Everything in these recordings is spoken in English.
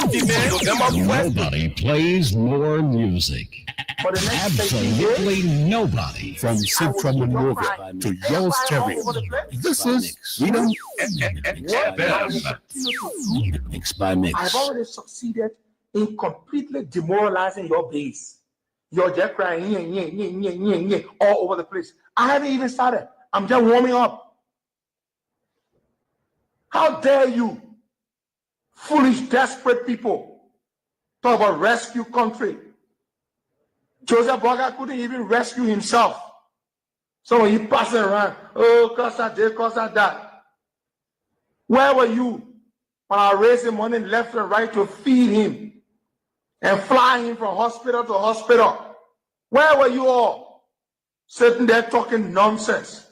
Nobody plays more music. For the next Absolutely nobody. From Central Monrovia to Yellowstone, this is Freedom Mix by Mix. I've already succeeded in completely demoralizing your base. You're just crying all over the place. I haven't even started. I'm just warming up. How dare you, foolish, desperate people, talk about rescue country. Joseph Boakai couldn't even rescue himself. So he passing around, oh, cause I did, cause I died. Where were you when I raised him money left and right to feed him and fly him from hospital to hospital? Where were you all? Sitting there talking nonsense.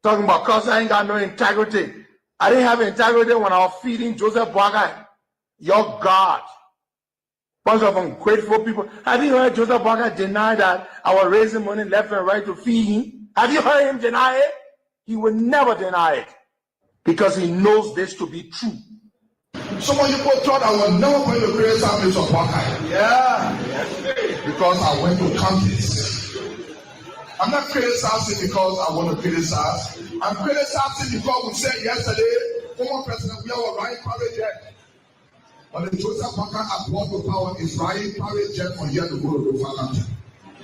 Talking about cause I ain't got no integrity. I didn't have integrity when I was feeding Joseph Boakai. Your God. Bunch of ungrateful people. Have you heard Joseph Boakai deny that I was raising money left and right to feed him? Have you heard him deny it? He will never deny it because he knows this to be true. Some of you thought I was never going to criticize Mr. Boakai. Yeah. Because I went to counties. I'm not criticizing because I want to criticize. I'm criticizing because we said yesterday, former President Bill Ryan Parry Jet. When the Joseph Boakai brought to power is Ryan Parry Jet from here to go to Louisiana.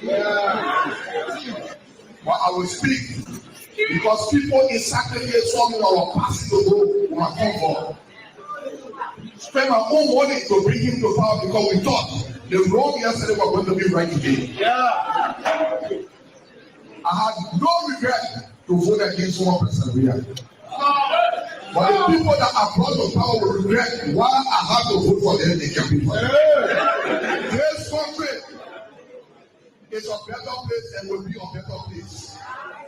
Yeah. But I will speak because people exactly here saw me I was passing to go my comfort. Spend my own money to bring him to power because we thought the wrong yesterday was going to be right today. Yeah. I had no regret to vote against one President. But the people that are brought to power will regret why I had to vote for them. They can be for them. This country is a better place and will be a better place.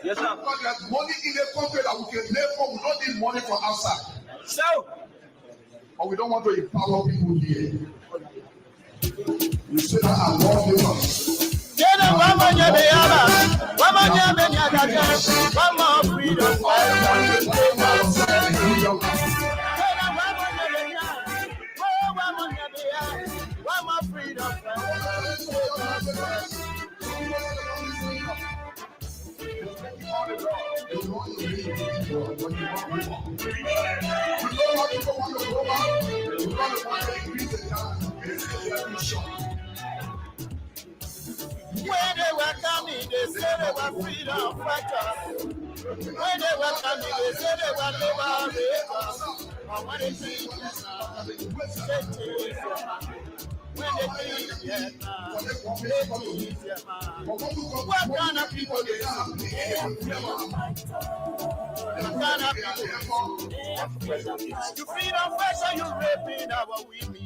Yes, sir. Because there's money in the country that we can live for. We don't need money from outside. So, but we don't want to empower people here. You say that I love you. One more freedom. When they were coming, they said they were freedom fighters. When they were coming, they said they were liberators. But when they came when they came Vietnam, what kind of people they are? What kind of people? You freedom fighter, you raping our women.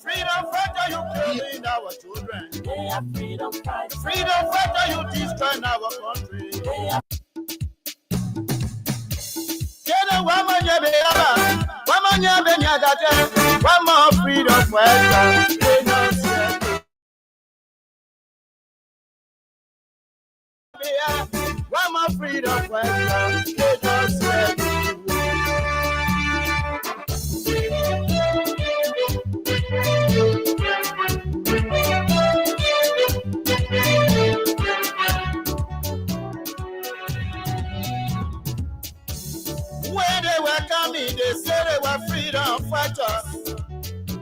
Freedom fighter, you killing our children. Freedom fighter, you destroying our country. One more freedom fighter. One more freedom fighter. They said they were freedom fighters.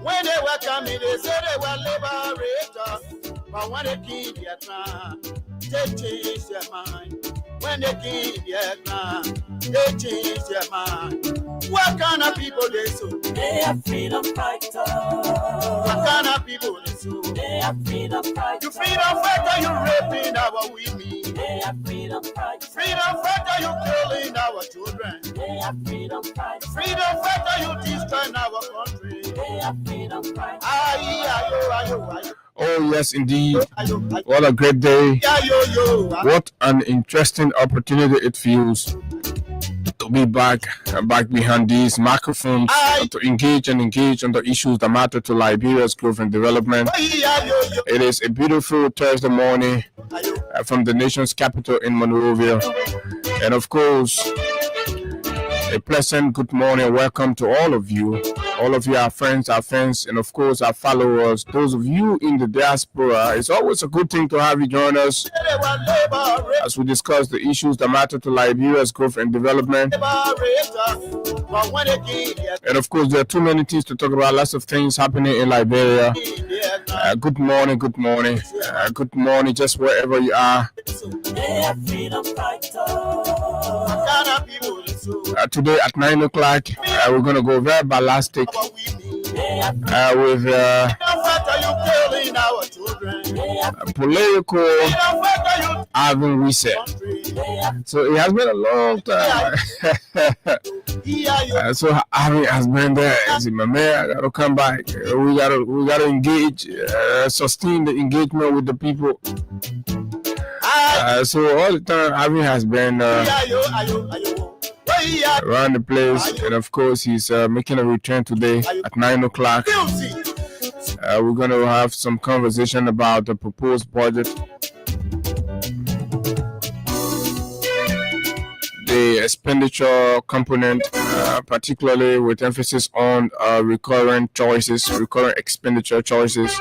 When they were coming, they said they were liberators. But when they came Vietnam, they changed their mind. When they came Vietnam, they changed their mind. What kind of people they so? They are freedom fighters. What kind of people they so? They are freedom fighters. You freedom fighter, you raping our women. They are freedom fighters. Freedom fighter, you killing our children. They are freedom fighters. Freedom fighter, you destroying our country. They are freedom fighters. Oh, yes, indeed. What a great day. What an interesting opportunity it feels to be back behind these microphones to engage on the issues that matter to Liberia's growth and development. It is a beautiful Thursday morning from the nation's capital in Monrovia. And of course, a pleasant good morning. Welcome to all of you All of you, our friends, and of course our followers. Those of you in the diaspora, it's always a good thing to have you join us as we discuss the issues that matter to Liberia's growth and development. And of course, there are too many things to talk about. Lots of things happening in Liberia. Good morning, good morning, good morning, just wherever you are. Today at 9 o'clock, we're going to go very ballistic with political having reset. So it has been a long time. So Harvey has been there. Is it my man? I gotta come back. We gotta engage, sustain the engagement with the people. So all the time Harvey has been around the place, and of course he's making a return today at 9 o'clock. We're gonna have some conversation about the proposed budget, the expenditure component, particularly with emphasis on recurrent expenditure choices.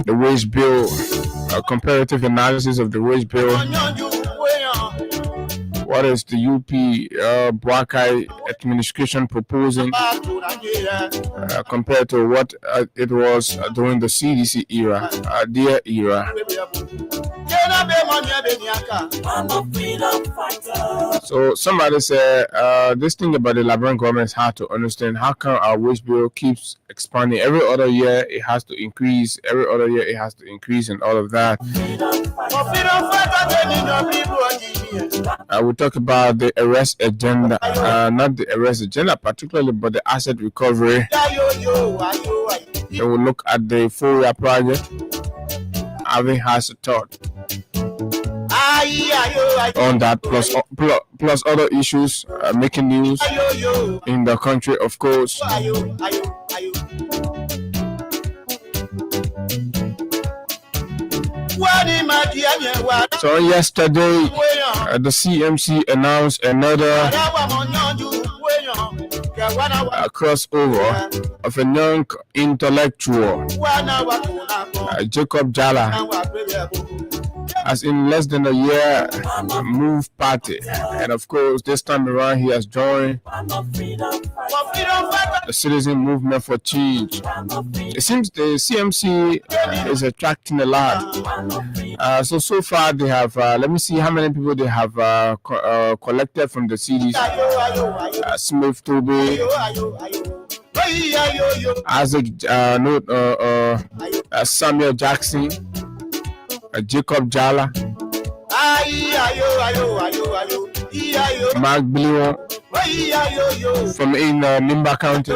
The wage bill, a comparative analysis of the wage bill. What is the UP Boakai administration proposing compared to what it was during the CDC era, their era? So somebody said this thing about the Liberian government is hard to understand. How come our wage bill keeps expanding? Every other year it has to increase. Every other year it has to increase, and all of that. We talk about the arrest agenda, not the arrest agenda particularly, but the asset recovery. They will look at the FOIA project. Having has a thought on that, plus other issues making news in the country, of course. So yesterday, the CMC announced another crossover of a young intellectual, Jacob Jala, as in less than a year, Move Party. And of course, this time around, he has joined the Citizen Movement for Change. It seems the CMC is attracting a lot. So far, they have, let me see how many people they have collected from the CDs. Smith Toby, Isaac, Samuel Jackson, Jacob Jala, Mark Billion from in Nimba County,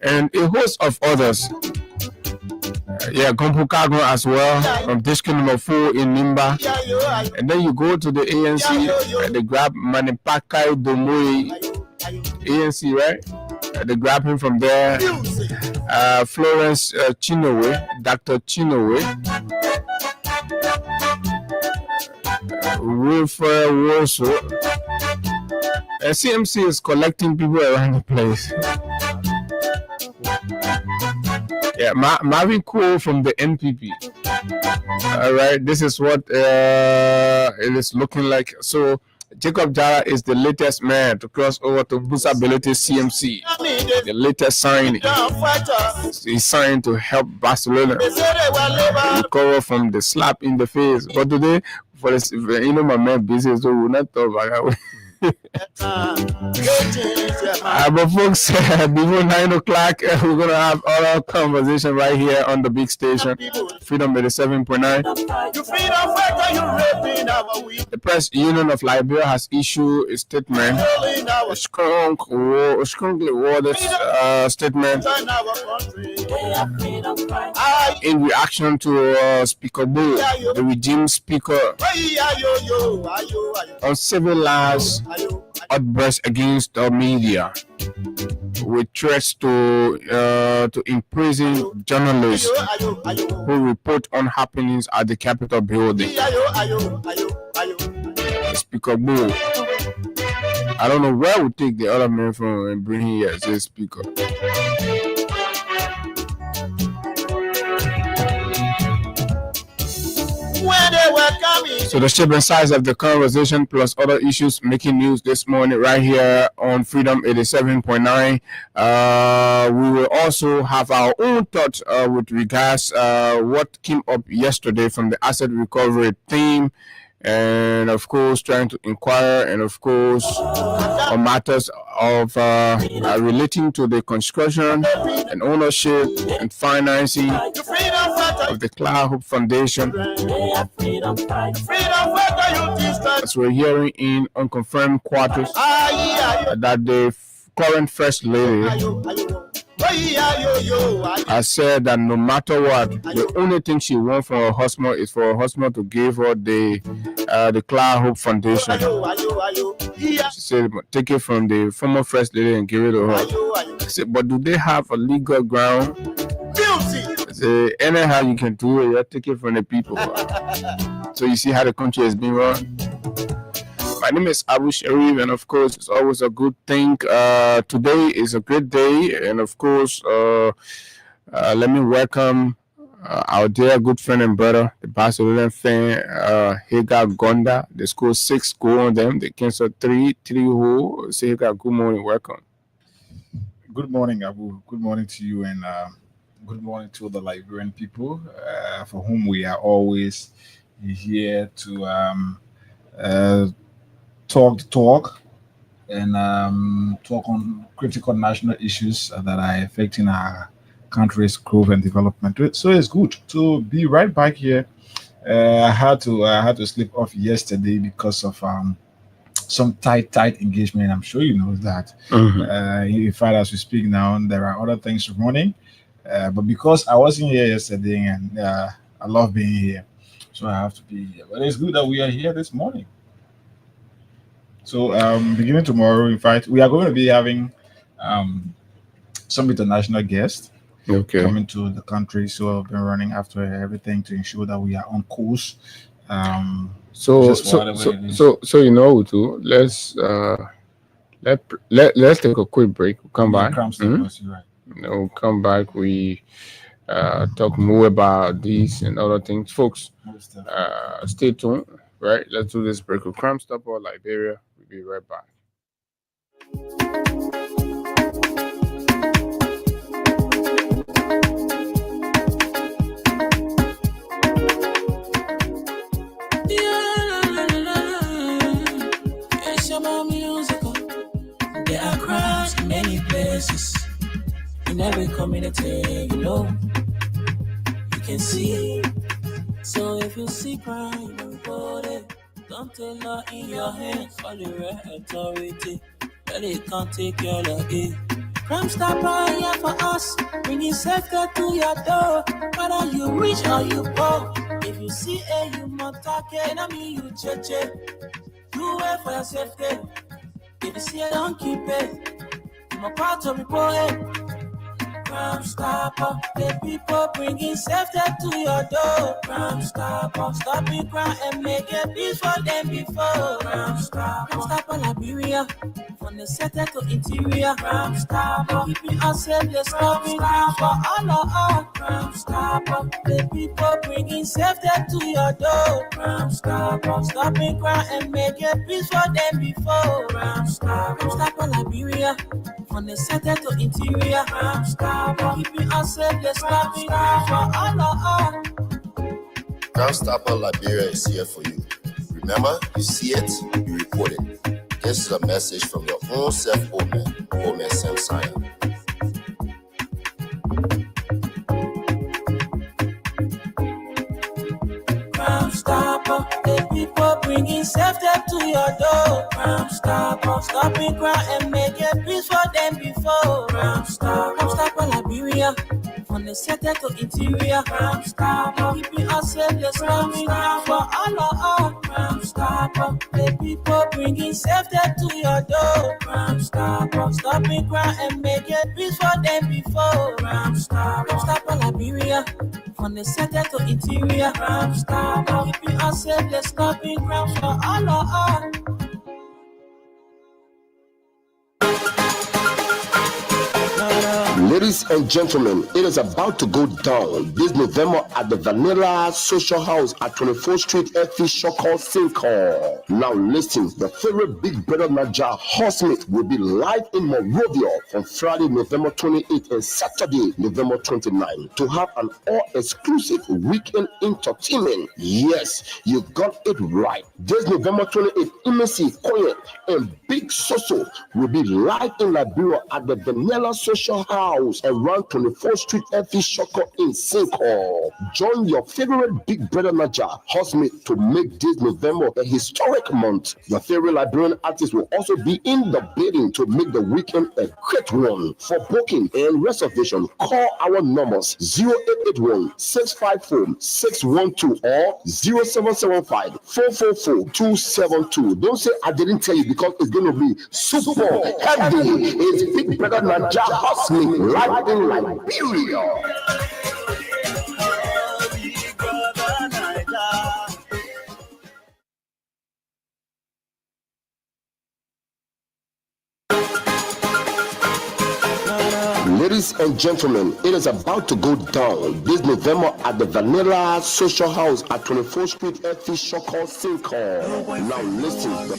and a host of others. Gompo Kago as well, from district number 4 in Nimba. And then you go to the ANC, they grab Manipakai Domui ANC, right? They grab him from there. Florence Chinowe, Dr. Chinowe, Wilfred Warsaw. CMC is collecting people around the place. Marvin Cole from the NPP. All right, this is what it is looking like. So Jacob Jara is the latest man to cross over to Busability CMC. The latest signing. He signed to help Barcelona recover from the slap in the face. But today, for this, my man busy, so we'll not talk about it. But folks, before 9 o'clock, we're going to have our conversation right here on the big station, Freedom 87.9. The Press Union of Liberia has issued a statement, a strongly worded statement in reaction to Speaker Boo, the regime speaker, on civilized outbursts against the media, with threats to imprison journalists who report on happenings at the Capitol building. Speaker Boo I don't know where we take the other man from and bring him here as a speaker. So the shape and size of the conversation plus other issues making news this morning right here on Freedom 87.9. We will also have our own thoughts with regards what came up yesterday from the asset recovery team, and of course trying to inquire and of course on matters of relating to the construction and ownership and financing of the Cloud Hope Foundation, as we're hearing in unconfirmed quarters that the current First Lady I said that no matter what, the only thing she wants from her husband is for her husband to give her the Cloud Hope Foundation. She said, take it from the former First Lady and give it to her. I said, but do they have a legal ground? I said, anyhow you can do it, you take it from the people. So you see how the country has been run. My name is Abu Sharif, and of course, it's always a good thing. Today is a great day, and of course, let me welcome our dear good friend and brother, the Barcelona fan, Hagar Gonda. The score 6 goal on them. They cancel 3 who. Say Hagar, good morning, welcome. Good morning, Abu. Good morning to you, and good morning to the Liberian people, for whom we are always here to talk the talk and talk on critical national issues that are affecting our country's growth and development. So it's good to be right back here. I had to slip off yesterday because of some tight engagement. I'm sure you know that. In fact, as we speak now, there are other things running. But because I wasn't here yesterday and I love being here, so I have to be here. But it's good that we are here this morning. So beginning tomorrow, in fact, we are going to be having some international guests coming to the country. So I've been running after everything to ensure that we are on course. So you know, too. Let's take a quick break. We'll come back. Right. We'll come back. We talk more about these and other things, folks. Stay tuned. Right, let's do this break with Crime Stopper, Liberia. We'll be right back. There are crimes in many places, in every community, you know. You can see. So if you see crime, report it. Don't take law in your hands for the right authority. But it can't take your law in. Crime Stopper here for us, bringing safety to your door. Whether you rich or you poor, if you see a human target, I mean you check. You wait for your safety. If you see it, don't keep it. I'm a part of report it. Crime Stopper, the people bringing safety to your door. Crime Stopper, stopping crime and make it peace for them before. Crime Stopper, Liberia, from the center to interior. Crime Stopper, keeping us safe, let's stop crime for all of us. Crime Stopper, the people bringing safety to your door. Crime Stopper, stopping crime and make it peace for them before. Crime Stopper, Liberia, from the center to interior. Crime Stopper, keeping us safe, let's stop crime for all of us. Crime Stopper Liberia is here for you. Remember, you see it, you report it. This is a message from your own self, Omen Sam Sion. Crime Stopper, the people bringing safety to your door. Crime Stopper, stopping crime and making peace for them before. Crime Stopper, Liberia, from the center to interior. Crime Stopper, keeping us safe, let's stop crime for all of us. Crime Stopper, the people bringing safety to your door. Crime Stopper, stopping crime and making peace for them before. Crime Stopper, Liberia, from the center to interior. Crime Stopper, keeping us safe, let's stop crime for all of us. Ladies and gentlemen, it is about to go down this November at the Vanilla Social House at 24th Street, FE Shoko Sinko. Now listen, the favorite Big Brother Naija housemate will be live in Monrovia from Friday, November 28th and Saturday, November 29th to have an all-exclusive weekend entertainment. Yes, you got it right. This November 28th, Imesi Koyen and Big Soso will be live in Liberia at the Vanilla Social House around 24th Street, FE Shoko in Sinko. Join your favorite Big Brother Naija housemate to make this November a historic month. Your favorite Liberian artist will also be in the building to make the weekend a great one. For booking and reservation, call our numbers 0881 654 612 or 0775 444 272. Don't say I didn't tell you, because it's going to be super heavy. It's Big Brother Naija hustling live in Liberia. Ladies and gentlemen, it is about to go down this November at the Vanilla Social House at 24th Street, FE Shoko Sinko. Now listen.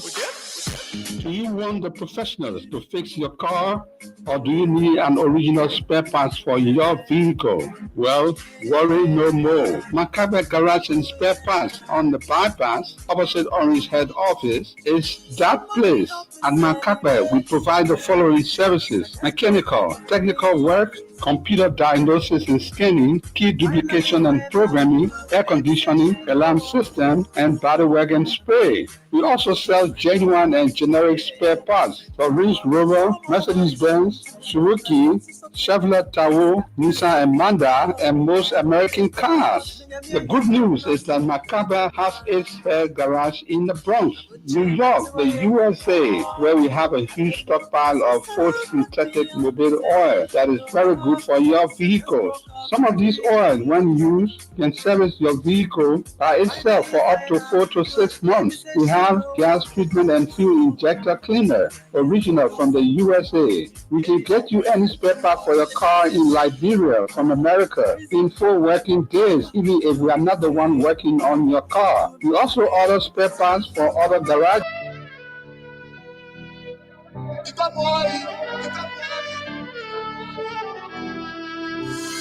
Do you want the professionals to fix your car, or do you need an original spare parts for your vehicle? Well, worry no more. Macabre Garage and Spare Parts on the bypass opposite Orange Head Office is that place. At Macabre, we provide the following services: mechanical, technical work, computer diagnosis and scanning, key duplication and programming, air conditioning, alarm system, and body work and spray. We also sell genuine and generic spare parts for Range Rover, Mercedes-Benz, Suzuki, Chevrolet Tahoe, Nissan and Mazda, and most American cars. The good news is that Macabre has its garage in the Bronx, New York, the USA, where we have a huge stockpile of Ford synthetic mobile oil that is very good for your vehicles. Some of these oils, when used, can service your vehicle by itself for up to 4 to 6 months. We have gas treatment and fuel injector cleaner, original from the USA. We can get you any spare part for your car in Liberia from America in 4 working days, even if we are not the one working on your car. We also order spare parts for other garages.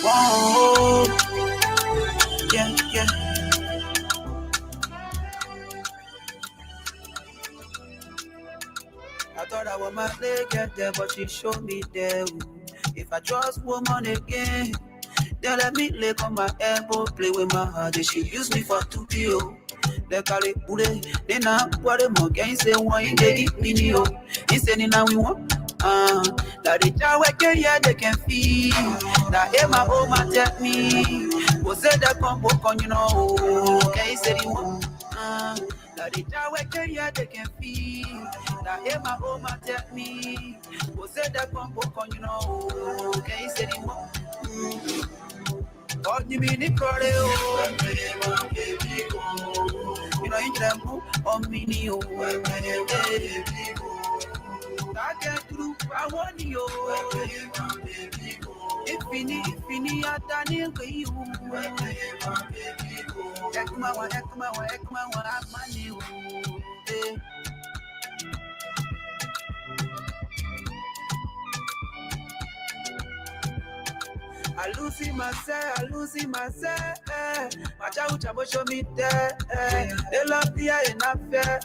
Whoa, yeah, yeah. I thought I was my leg get there, but she showed me there. If I trust woman again, then let me lay on my elbow, play with my heart. Then she use me for 2PO. They call it Ure, then I worry more. Can say one they eat me, he said, now we want. That the child work here, they can feel. That Emma Oma tell me, was it that come book on, you know? Okay, said he won't. That the child work here, they can feel. That Emma Oma tell me, was it that come book on, you know? Okay, said he won't. God, you mean the coreo? You know, in them on me, I get through, I want you. If you need, I done it for you. Ekma, I losing myself. My child show me there. They love the eye and affair.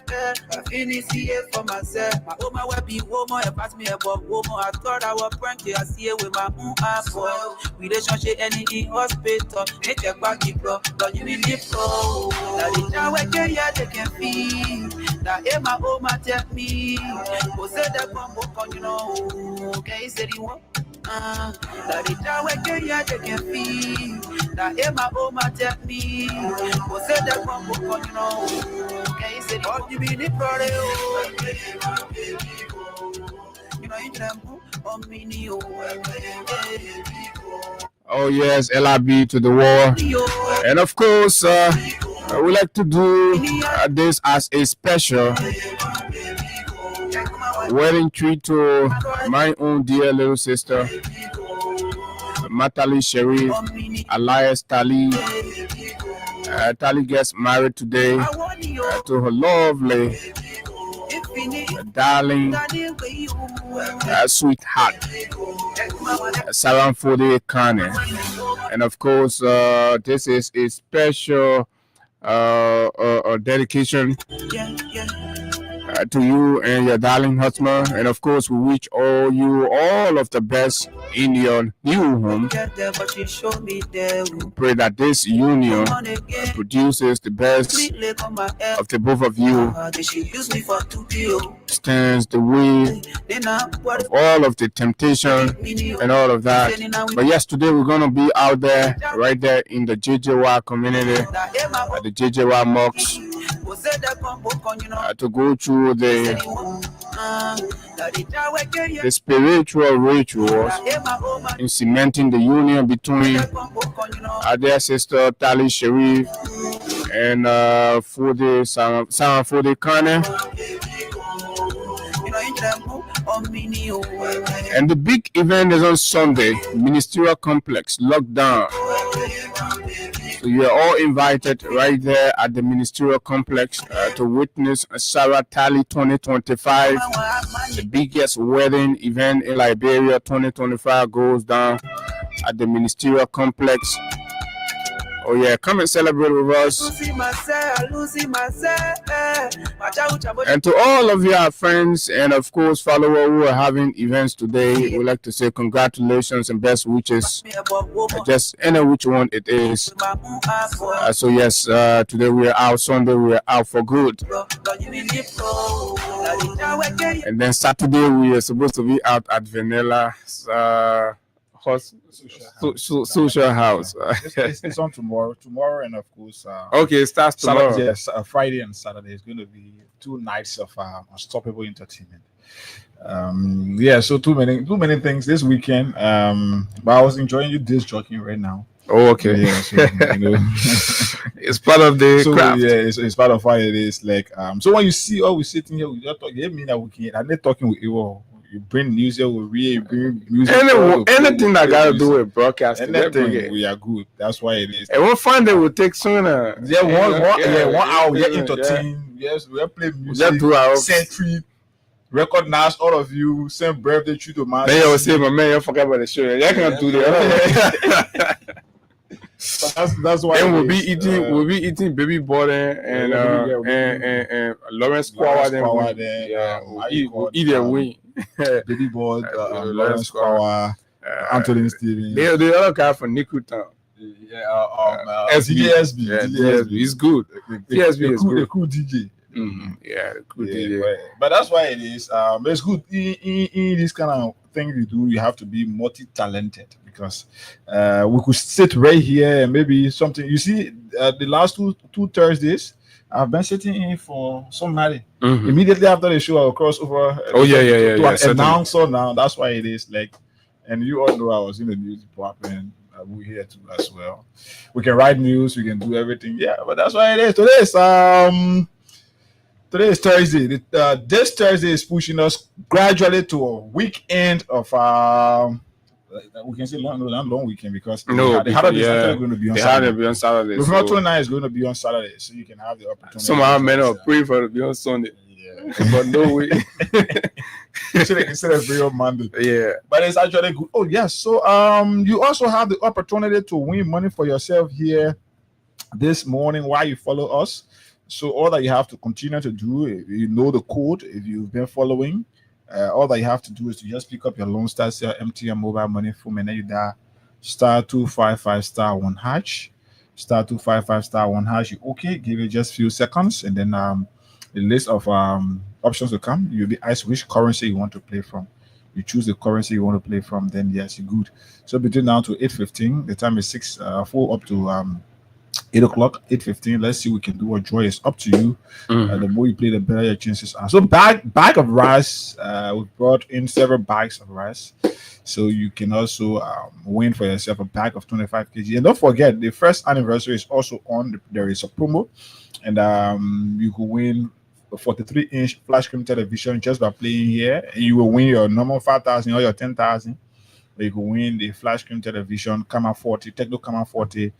I finish here for myself. My woman will be woman. If ask me about woman, I thought I was prank. I see it with my own apple. Relationship any in hospital. They check back the floor. Don't you need the flow? Now the child work here, they can feel. Now Emma Oma tell me. Who said that come book on, you know? Okay, said he won't. That the child work here, they can feel. Now Emma Oma tell me. Who said that come book on, you know? Okay, said he won't. You be the product. You know, you them on me. Oh yes, LIB to the war. And of course, we like to do this as a special wedding treat to my own dear little sister, Matali Sharif, Elias Tali. Tali gets married today to her lovely, darling, sweetheart, Saramfode Kane. And of course, this is a special dedication to you and your darling husband. And of course, we wish you all of the best in your new home. Pray that this union produces the best of the both of you, stands the way of all of the temptation and all of that. But yes, today we're going to be out there, right there in the JJY community, at the JJY mosque, to go through the spiritual rituals in cementing the union between our dear sister Tali Sharif and Saramfode Kane. And the big event is on Sunday, Ministerial Complex, lockdown. So you are all invited right there at the Ministerial Complex to witness Sarah Tali 2025, the biggest wedding event in Liberia. 2025 goes down at the Ministerial Complex. Oh yeah, come and celebrate with us. And to all of your friends and of course followers who are having events today, we'd like to say congratulations and best wishes. Just any which one it is. So yes, today we are out. Sunday we are out for good. And then Saturday we are supposed to be out at Vanilla. Social house. It's on tomorrow, and of course, okay, it starts tomorrow. Saturday, yes, Friday and Saturday is going to be 2 nights of unstoppable entertainment. So too many things this weekend. But I was enjoying you disc jockeying right now. Oh, okay. Yeah, so, it's part of the craft. Yeah, it's part of what it is. Like, so when you see we sitting here, we just talk. You mean that we can? I'm not talking with you. You bring music, you bring music. Anything that got to do with broadcasting, anything, we are good. That's why it is. And we'll find it will take sooner. Yeah, 1 hour. We are entertained. Yes, we are playing music. Just 2 hours. Century. Recognize all of you. Send birthday to the man. Then you'll say, my man, you forget about the show. You can't do that. That's why. And we'll be eating baby boy and Lawrence Kwawa. We'll eat their way. Baby boy, Lawrence Kwawa, Anthony Stevens. The other guy from Nikutown. DJSB. DJSB. He's good. DJSB is good. The cool DJ. Mm-hmm. Yeah, cool DJ. But that's why it is. It's good in this kind of thing you do. You have to be multi-talented because we could sit right here and maybe something. You see, the last two Thursdays. I've been sitting in for somebody. Mm-hmm. Immediately after the show, I'll cross over. To an announcer now. That's why it is like, and you all know I was in the news department. We're here too as well. We can write news. We can do everything. Yeah, but that's why it is. Today is Thursday. This Thursday is pushing us gradually to a weekend of we can say not long weekend because the holiday is actually going to be on Saturday. Before 29 is going to be on Saturday, so you can have the opportunity. Somehow men are praying for it to be on Sunday. Yeah, but no way. Instead of free on Monday. Yeah, but it's actually good. Oh yes, so you also have the opportunity to win money for yourself here this morning while you follow us. So all that you have to continue to do, you know the code if you've been following. All that you have to do is to just pick up your Lone Star Cell MTN mobile money phone and then you dial *255*1#, *255*1#. You okay? Give it just few seconds, and then the list of options will come. You'll be asked which currency you want to play from. You choose the currency you want to play from, then yes, you're good. So between now to 8:15, the time is 4 up to 8 o'clock, 8:15. Let's see what we can do. Or joy is up to you. The more you play, the better your chances are. So bag of rice. We brought in several bags of rice, so you can also win for yourself a bag of 25 kg. And don't forget, the first anniversary is also on. There is a promo, and you can win a 43-inch flash screen television just by playing here. And you will win your normal 5,000 or your 10,000. You can win the flash screen television, Camera 40, Techno Camera 40,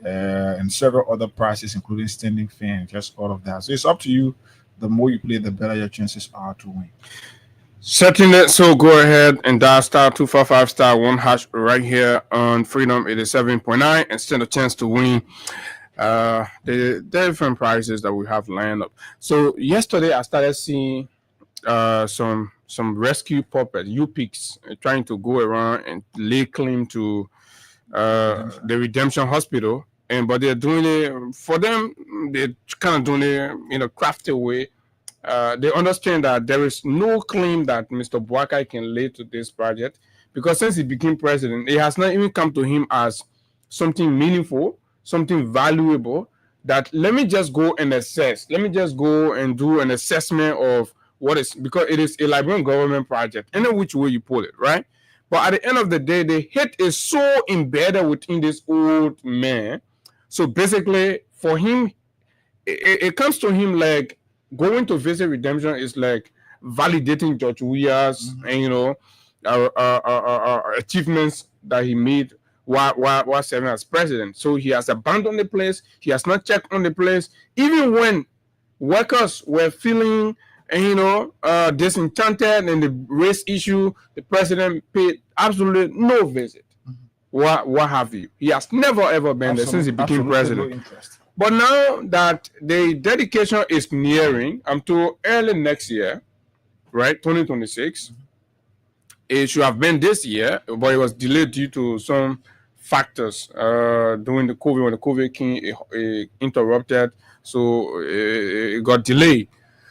and several other prizes, including standing fan, just all of that. So it's up to you. The more you play, the better your chances are to win. Certainly. So go ahead and dial *255*1# right here on Freedom 87.9 and stand a chance to win the different prizes that we have lined up. So yesterday I started seeing some rescue puppets, UPICs, trying to go around and lay claim to the Redemption Hospital, but they're doing it for them. They're kind of doing it in a crafty way. They understand that there is no claim that Mr. Boakai can lay to this project, because since he became president, it has not even come to him as something meaningful, something valuable, that let me just go and assess. Let me just go and do an assessment of what is, because it is a Liberian government project, any which way you put it, right? But at the end of the day, the hate is so embedded within this old man. So basically, for him, it comes to him like going to visit Redemption is like validating George Weah's and achievements that he made while serving as president. So he has abandoned the place. He has not checked on the place, even when workers were feeling disenchanted in the race issue. The president paid absolutely no visit. What have you? He has never ever been there since he became president. No. But now that the dedication is nearing, I'm told early next year, right, 2026. It should have been this year, but it was delayed due to some factors during the COVID. When the COVID came, it interrupted, so it got delayed.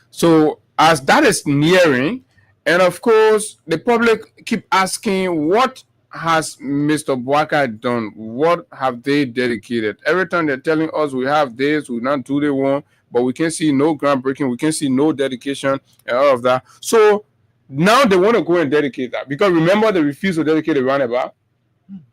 So as that is nearing, and of course the public keep asking, what has Mr. Boakai done? What have they dedicated? Every time they're telling us we have this, we not do the one, but we can see no groundbreaking, we can see no dedication and all of that. So now they want to go and dedicate that, because remember they refused to dedicate the roundabout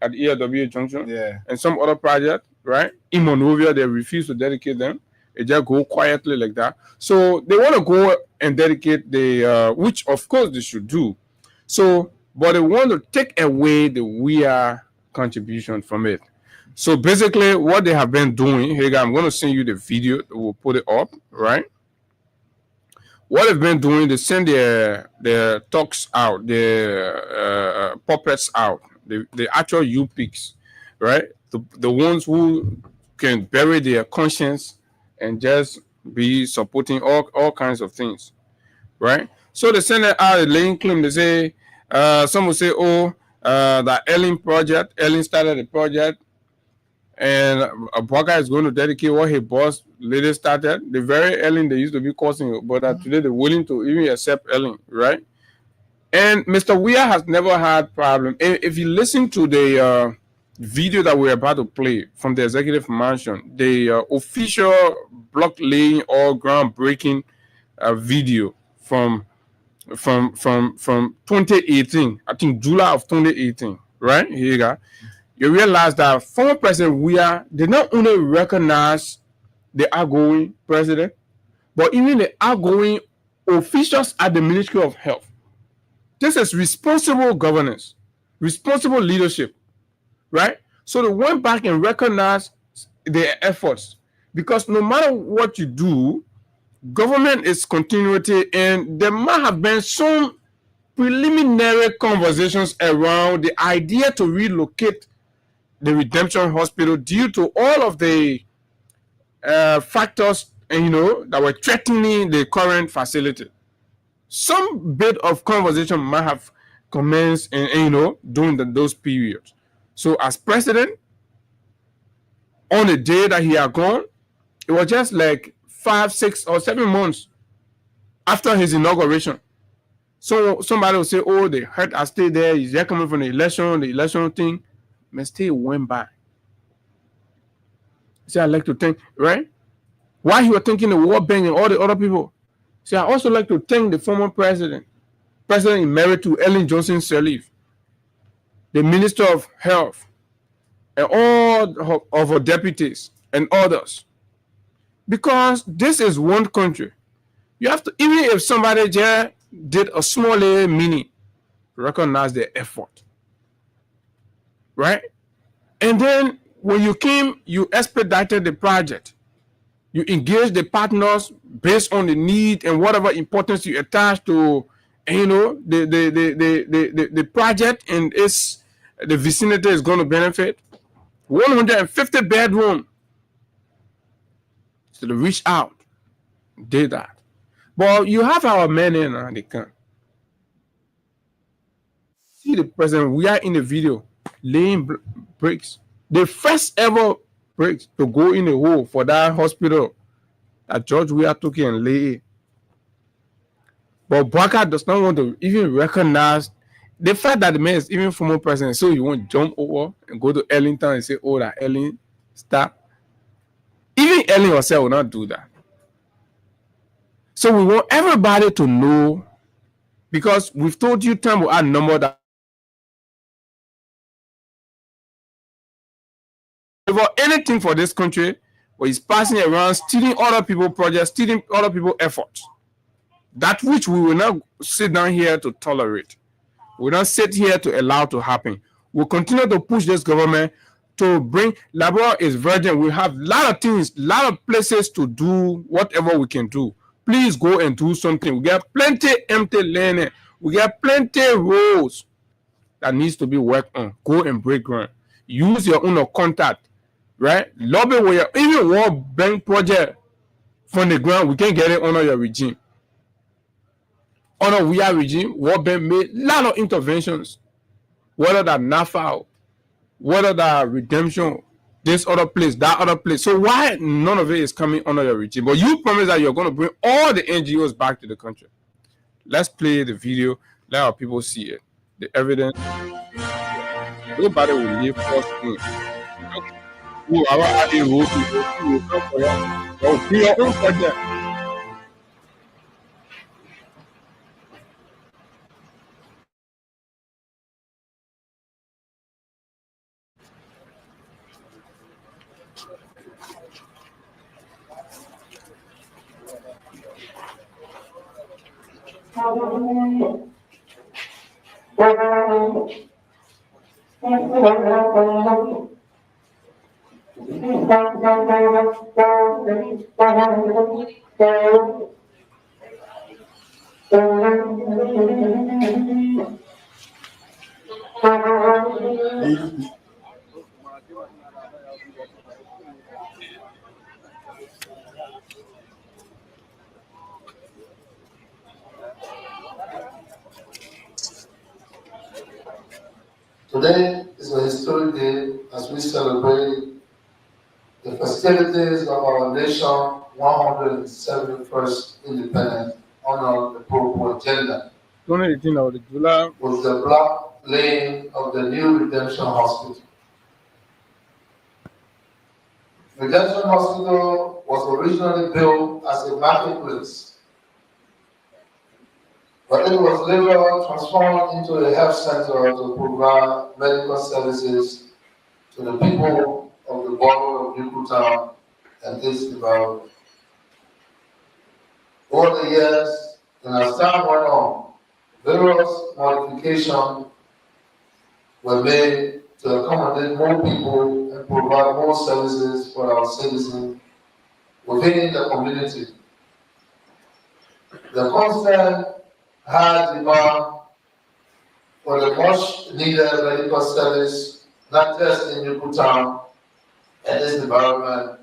at ELW Junction, and some other project, right? In Monrovia, they refused to dedicate them. It just go quietly like that. So they want to go and dedicate the, which of course they should do. So, but they want to take away the Weah contribution from it. So basically, what they have been doing, hey guys, I'm going to send you the video. We'll put it up, right? What they've been doing, they send their talks out, their puppets out, the actual UPICs, right? The ones who can bury their conscience and just be supporting all kinds of things, right? So they send it out, a laying claim. They say, some will say, that Ellen started the project, and Boakai is going to dedicate what his boss later started. The very Ellen they used to be causing, but today they're willing to even accept Ellen, right? And Mr. Weah has never had problem. If you listen to the video that we're about to play from the executive mansion, the official block laying or groundbreaking video from 2018, I think July of 2018, right? Here you go. You realize that former President Weah did not only recognize the outgoing president, but even the outgoing officials at the Ministry of Health. This is responsible governance, responsible leadership, right? So they went back and recognized their efforts, because no matter what you do, government is continuity, and there might have been some preliminary conversations around the idea to relocate the Redemption Hospital due to all of the factors, that were threatening the current facility. Some bit of conversation might have commenced, during those periods. So as president, on the day that he had gone, it was just like 5, 6, or 7 months after his inauguration. So somebody will say, they heard I stayed there. He's there coming from the election thing. Man, still went by. See, I like to thank, right? While he was thanking the World Bank and all the other people, see, I also like to thank the former President Emeritus Ellen Johnson Sirleaf, the Minister of Health, and all of her deputies and others. Because this is one country. You have to, even if somebody just did a small mini, recognize their effort. right? And then when you came, you expedited the project. You engaged the partners based on the need and whatever importance you attach to, the project and the vicinity is going to benefit. 150 bedroom. So they reach out, did that. But you have our men in and they can see the president. We are in the video laying bricks. The first ever bricks to go in the hole for that hospital that George Weah took in and lay. But Baka does not want to even recognize the fact that the man is even former president. So you won't jump over and go to Ellington and say, oh, that Ellen stop. Even Ellen herself will not do that. So we want everybody to know, because we've told you time will add number that for anything for this country, where he's passing around, stealing other people's projects, stealing other people's efforts. That which we will not sit down here to tolerate. We will not sit here to allow to happen. We'll continue to push this government to bring. Labor is virgin. We have a lot of things, a lot of places to do whatever we can do. Please go and do something. We got plenty empty land. We got plenty roads that needs to be worked on. Go and break ground. Use your own contact, right? Lobby where even World Bank project from the ground, we can get it under your regime. Under Weah regime, World Bank made a lot of interventions, whether that NAFA, whether that redemption, this other place, that other place. So why none of it is coming under your regime? But you promise that you're going to bring all the NGOs back to the country. Let's play the video. Let our people see it. The evidence. Nobody will leave first in. Whoever are the rules, will come for you. Be your own project. Today is a historic day as we celebrate the festivities of our nation's 171st independence under the Pro agenda. With the block laying of the new Redemption Hospital. Redemption Hospital was originally built as a marketplace, but it was later transformed into a health center to provide medical services to the people of the borough of Newtown and its environment. Over the years, and as time went on, various modifications were made to accommodate more people and provide more services for our citizens within the community. The constant high demand for the much needed medical service, not just in Newtown and its environment,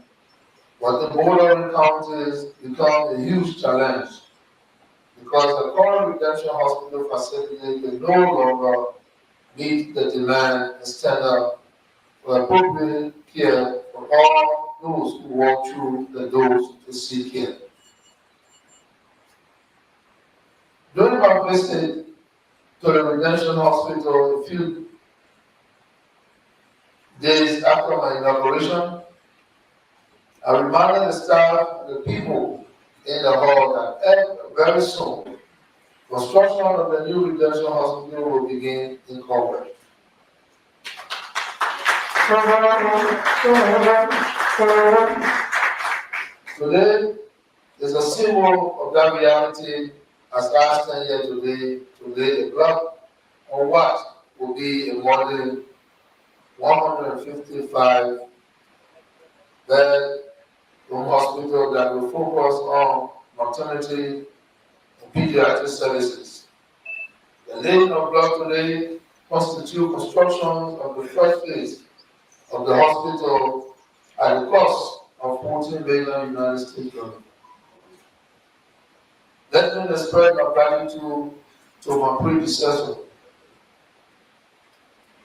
but the bordering counties become a huge challenge because the current Redemption Hospital facility can no longer meet the demand and standard for appropriate care for all those who walk through the doors to seek care. During my visit to the Redemption Hospital a few days after my inauguration, I reminded the staff and the people in the hall that very soon, construction of the new Redemption Hospital will begin in Congress. Today is a symbol of that reality as I stand here today to lay the block on what will be a modern 155 bed hospital that will focus on maternity and pediatric services. The laying of block today constitutes construction of the first phase of the hospital at a cost of $14 billion United States dollars. Let me express my gratitude to my predecessor,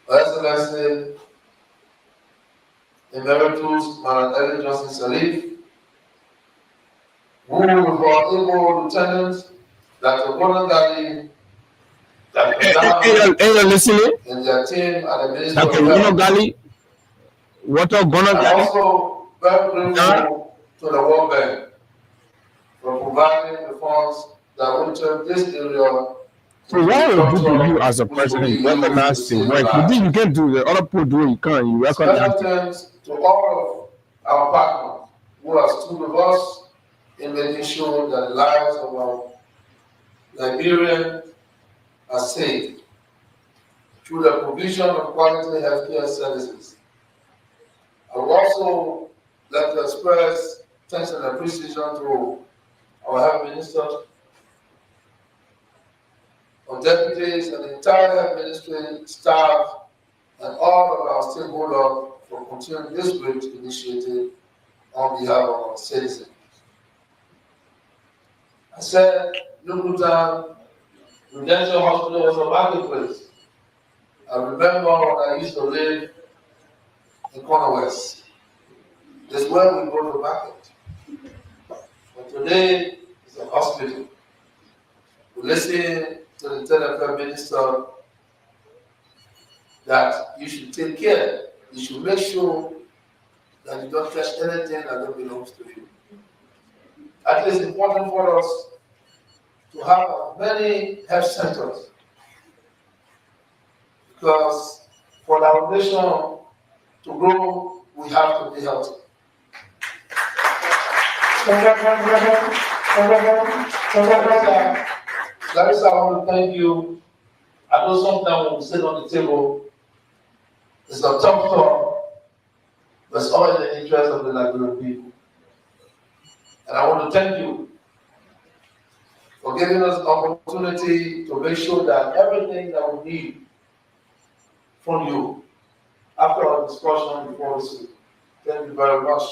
Her Excellency Emeritus Madam Ellen Johnson Sirleaf, who with our able lieutenants, Dr. Gordon Gali, Hey, listening? and their team at the Ministry Dr. of Gordon Health. Gali, what are Gordon I'm Gali? also very grateful to the World Bank for providing the funds that will turn this area. So why would you as a president recognize the work? You can do the other people do it, you can't. You recognize Special thanks to all of our partners who have stood with us in making sure that the lives of our Liberians are safe through the provision of quality healthcare services. I would also like to express thanks and appreciation to our health minister, our deputies, and the entire health ministry staff, and all of our stakeholders for continuing this great initiative on behalf of our citizens. I said, Lukutan Prudential Hospital was a marketplace. I remember when I used to live in Corner West. This is where we go to market. But today, it's a hospital. We listen to the telephone minister that you should take care. You should make sure that you don't touch anything that don't belongs to you. It is important for us to have many health centers, because for our nation to grow, we have to be healthy. Larissa, I want to thank you. I know sometimes when we sit on the table, it's a tough talk, but it's all in the interest of the Liberian people. And I want to thank you for giving us the opportunity to make sure that everything that we need from you after our discussion before we speak. Thank you very much.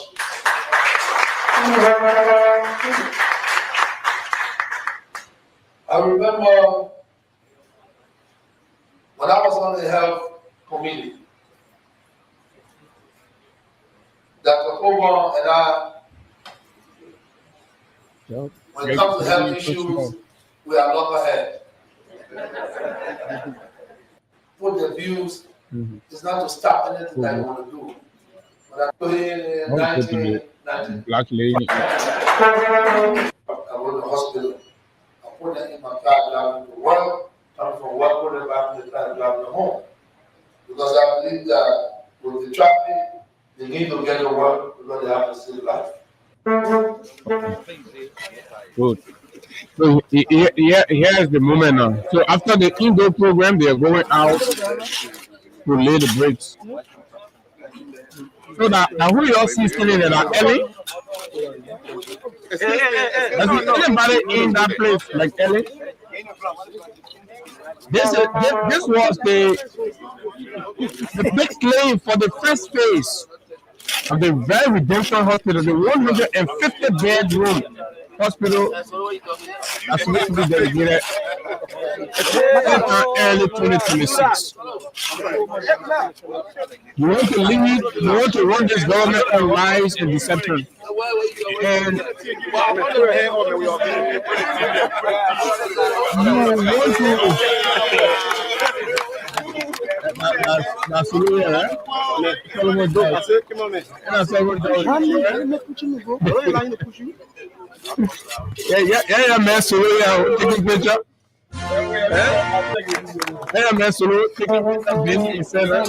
I remember when I was on the health committee, Dr. Koba and I, when it comes to health issues, we are not ahead. Put their views, it's not to stop anything that you want to do. When I put in 1990, Black lady. I went to the hospital. I put that in my car, driving to work, coming from work, put it back in the car, driving home. Because I believe that with the traffic, they need to get to work because they have to save life. Good. So here's the moment now. So after the indoor program, they are going out to lay the bricks. So that now who you all see standing there? That Ellie? Does anybody in that place like Ellie? This was the big claim for the first phase of the very redemption hospital, the 150 bedroom hospital that's supposed to be dedicated early 2026. You want to lead, you want to run this government on lies and deception. And you want yeah, man, so taking picture. Hey, man, solo taking in seven.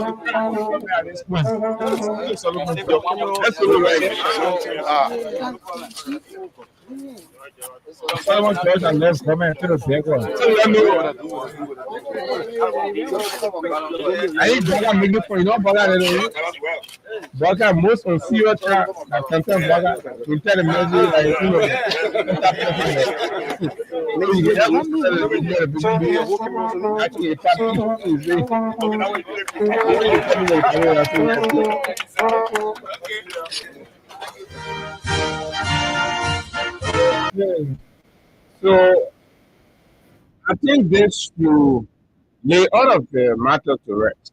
Solomon Church and let's come into the big one. I ain't Burger making for you know Burger. Burger most on serious track that content Burger will tell the music like you know. Actually, a party is so I think this will lay all of the matter to rest.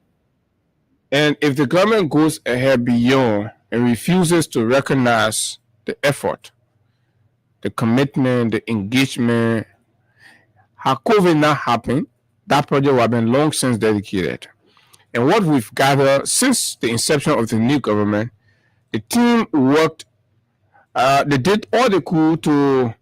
And if the government goes ahead beyond and refuses to recognize the effort, the commitment, the engagement, how COVID not happened, that project would have been long since dedicated. And what we've gathered since the inception of the new government, the team worked, they did all they could to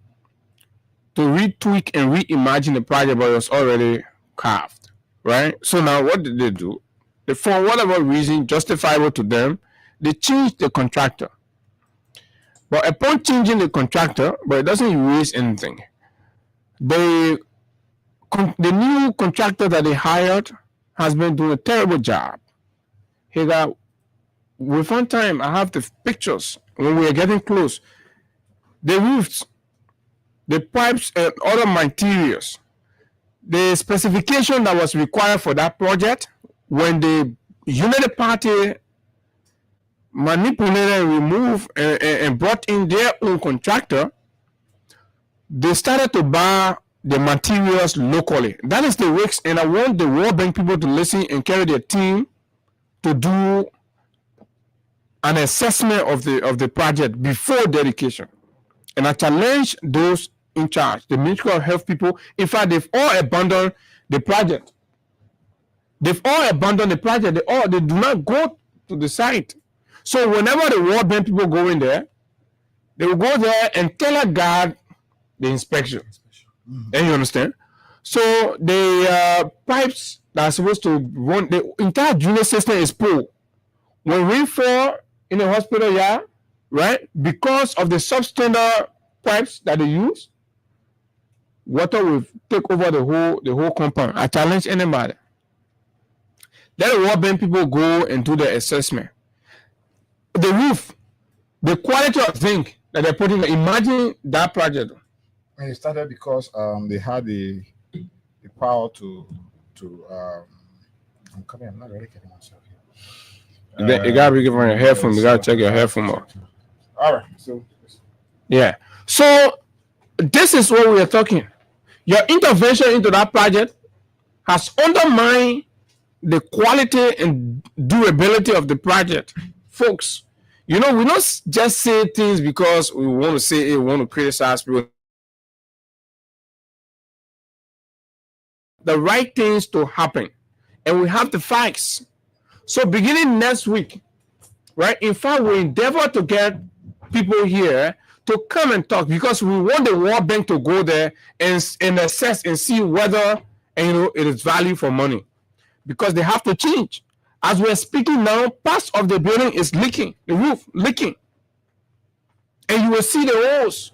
retweak and reimagine the project, but it was already carved, right? So now what did they do? They, for whatever reason, justifiable to them, they changed the contractor. But upon changing the contractor, but it doesn't erase anything. The new contractor that they hired has been doing a terrible job. He got, with one time, I have the pictures when we are getting close. The roofs, the pipes, and other materials, the specification that was required for that project, when the Unity Party manipulated and removed and brought in their own contractor, they started to buy the materials locally. That is the risk, and I want the World Bank people to listen and carry their team to do an assessment of the project before dedication. And I challenge those in charge, the Ministry of Health people. In fact, they've all abandoned the project. They've all abandoned the project. They do not go to the site. So whenever the World Bank people go in there, they will go there and teleguard the inspection. And you understand? So the pipes that are supposed to run, the entire junior system is pulled. When we fall in the hospital, yeah, right? Because of the substandard pipes that they use, water will take over the whole compound. I challenge anybody. Let the World Bank people go and do the assessment. The roof, the quality of zinc that they're putting, imagine that project. And it started because they had the power to I'm coming, I'm not really getting myself here. You gotta be giving your headphone, you gotta check your headphone out. All right, so yeah. So this is what we are talking. Your intervention into that project has undermined the quality and durability of the project. Folks, you know, we don't just say things because we want to say it, we want to criticize people. The right things to happen, and we have the facts. So beginning next week, right? In fact, we endeavor to get people here to come and talk because we want the World Bank to go there and assess and see whether it is value for money, because they have to change. As we're speaking now, parts of the building is leaking, the roof leaking, and you will see the holes.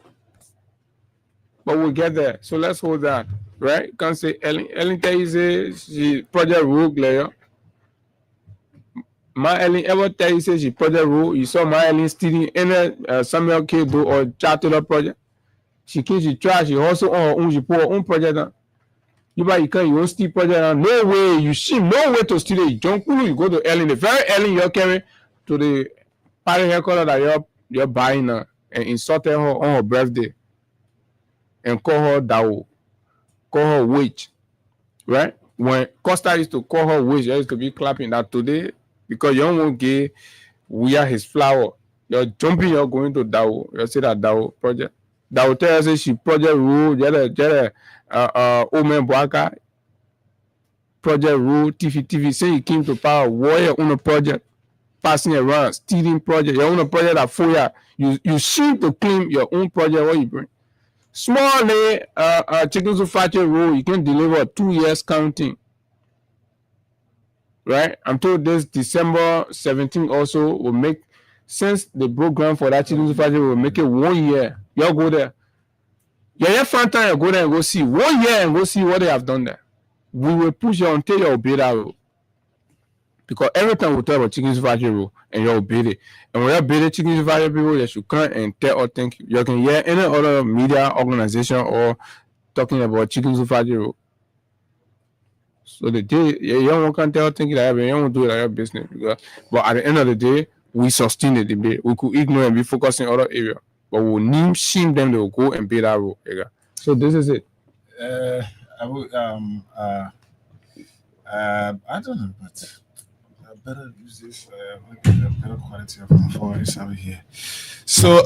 But we'll get there. So let's hold that. Right? You can't say Ellen tell you say she project rogue layer. My Ellen ever tell you say she project rogue. You saw my Ellen stealing any Samuel K. Do or charter project. She came, she tried, she also on her own, she put her own project on. You can't you steal project on. No way, you see no way to steal it. John Kulu, you go to Ellen, the very Ellen you're carrying to the party haircut that you're buying and insulted her on her birthday and call her Dao. Call her witch, right? When Costa used to call her witch, I used to be clapping that today because you won't get wear his flower. You're jumping, you're going to Dao. You see that Dao project. Dao tells us she project rule, Omen Boaka, project rule, TV. Say you came to power, warrior on a project, passing around, stealing project, your own project that for you seem to claim your own project, what you bring. Small chicken soup factory roll, you can deliver 2 years counting. Right? I'm told this December 17th also will make, since the program for that chicken soup factory will make it 1 year. Y'all go there. Yeah, fun time, you go there and go see 1 year and go see what they have done there. We will push you until you obey that rule. Because every time we talk about chicken soup factory rule and you obey it. And when you obey the chicken soup factory people, they should come and tell or thank you. You can hear any other media organization or talking about chicken soup factory rule. So the day you don't want to tell thank you that you don't do it like your business. Because, but at the end of the day, we sustain the debate. We could ignore and be focused in other areas. But we'll name shame them, they will go and pay that rule. So this is it. I will, I don't know, but I better use this. Get a better quality of my voice over here. So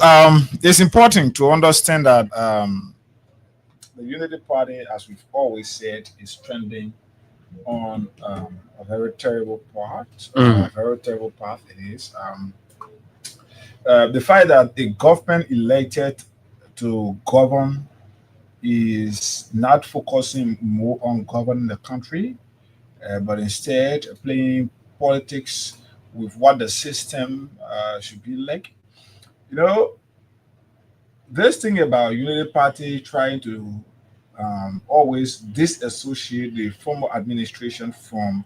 it's important to understand that the Unity Party, as we've always said, is trending on a very terrible path. A very terrible path it is. The fact that a government elected to govern is not focusing more on governing the country, but instead playing politics with what the system should be like. You know, this thing about Unity Party trying to always disassociate the former administration from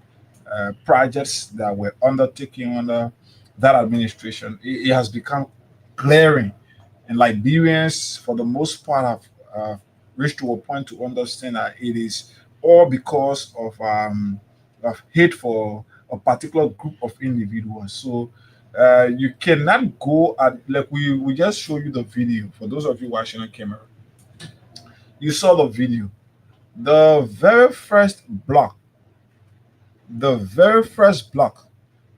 projects that were undertaken under that administration, it has become glaring. And Liberians, for the most part, have reached to a point to understand that it is all because of hate for a particular group of individuals. So you cannot go at, like we just show you the video for those of you watching on camera. You saw the video. The very first block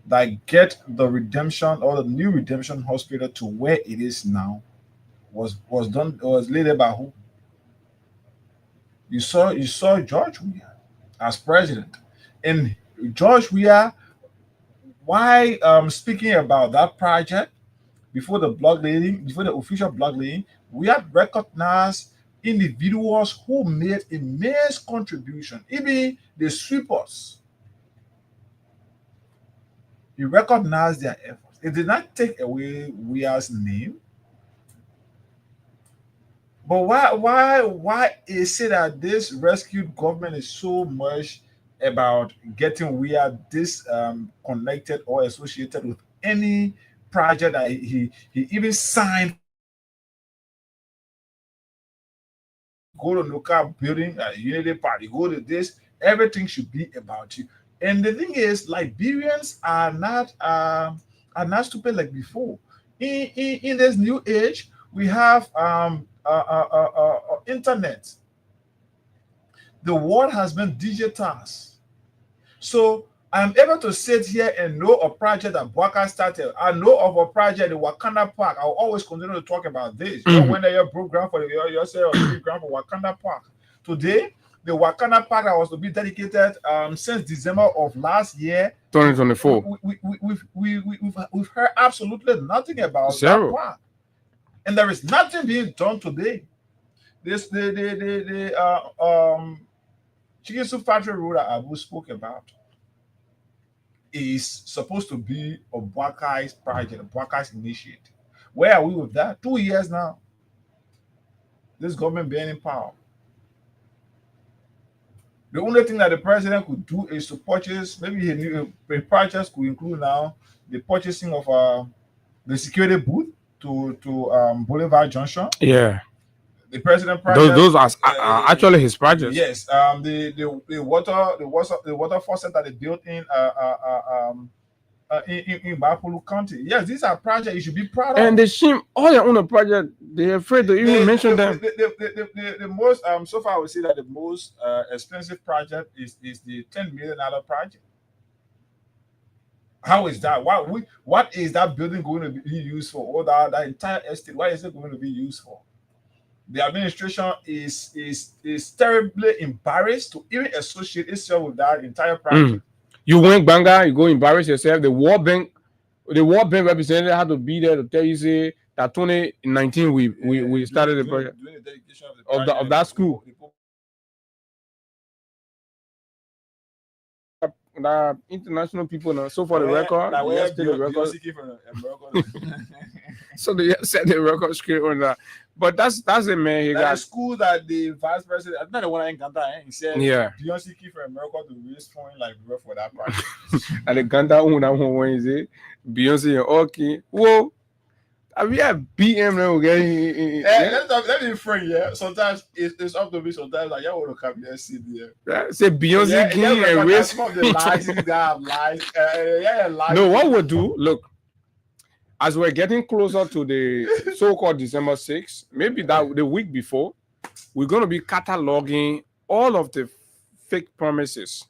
that get the redemption or the new redemption hospital to where it is now was led by who? You saw George Weah as president. And George Weah, why speaking about that project before the official block laying, we had recognized individuals who made immense contribution, even the sweepers. He recognized their efforts. It did not take away Weah's name. But why is it that this rescued government is so much about getting Weah connected or associated with any project that he even signed? Go to local building, Unity Party, go to this, everything should be about you. And the thing is, Liberians are not stupid like before. In this new age, we have internet. The world has been digitized. So I'm able to sit here and know a project that Bwaka started. I know of a project in Wakanda Park. I'll always continue to talk about this. When they program for program for Wakanda Park. Today, the Wakanda Park that was to be dedicated since December of last year, 2024. We've heard absolutely nothing about Zero. that park. And there is nothing being done today. This the chicken soup factory road that Abu spoke about is supposed to be a Bwaka's project, a Bwaka's initiative. Where are we with that? 2 years now. This government being in power. The only thing that the president could do is to purchase, maybe he knew the purchase could include now the purchasing of the security booth to Boulevard Junction. Yeah. The president project, those are actually his projects. Yes. The water faucet that they built in Bapulu County. Yes, these are projects you should be proud of. And they seem all their own project. They're afraid to even mention them. The most so far I would say that the most expensive project is the $10 million project. How is that? What is that building going to be used for? All that entire estate, what is it going to be used for? The administration is terribly embarrassed to even associate itself with that entire project. You went Banga, you go embarrass yourself. The World Bank representative had to be there to tell you, say, that 2019 we started the project Doing the dedication of the of project, that school. The international people now. So for the record, like they where just did the record. Beyonce came from America. So they just set the record straight on that. But that's it, man. He Like got the school that the vice president, I not the one in Ghana, he said, yeah. Beyonce came from America to raise funds like for that project. And the Ganda one that one Wednesday, Beyonce and okay. Whoa. I mean, yeah, BM now getting. Let me frame, yeah. Sometimes it's up to me. Sometimes like, y'all want to come here and sit there. Yeah, say Beyonce king and raise. Some of the lies that lies. No, what we'll do, look, as we're getting closer to the so-called December 6th, maybe that the week before, we're going to be cataloging all of the fake promises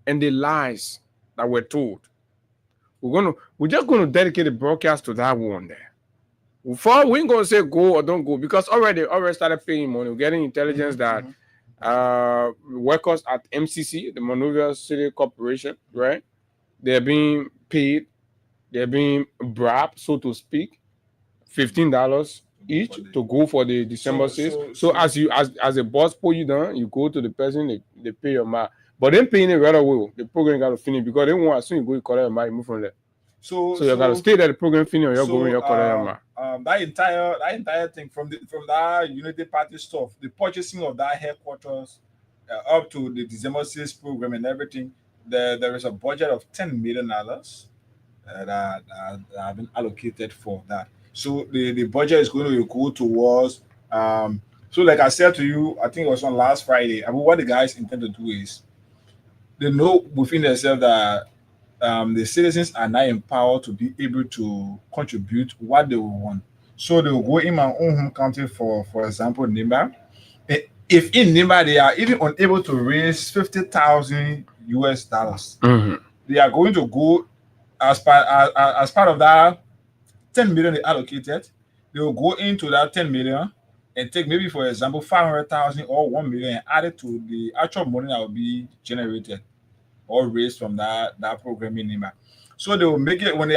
and the lies that were told. We're just going to dedicate the broadcast to that one there. Before we ain't gonna say go or don't go because already started paying money. We're getting intelligence that workers at MCC, the Monrovia City Corporation, right? They're being paid, they're being bribed, so to speak, $15 each to go for the December 6th. So as a boss pull you down, you go to the person, they pay your mark. But then paying it right away, the program got to finish because they want as soon as you go, you collect your mark, you move from there. So you gotta stay there. The program finish. You're going. You're collect that entire thing from that Unity Party stuff, the purchasing of that headquarters up to the December 6th program and everything. There is a budget of $10 million that have been allocated for that. So the budget is going to go towards. So like I said to you, I think it was on last Friday. I mean, what the guys intend to do is they know within themselves that. The citizens are now empowered to be able to contribute what they want. So they will go in my own home county, for example, Nimba. If in Nimba they are even unable to raise $50,000 US, they are going to go as part of that 10 million they allocated. They will go into that 10 million and take maybe, for example, 500,000 or 1 million and add it to the actual money that will be generated or raised from that program in NIMA. So they will make it when they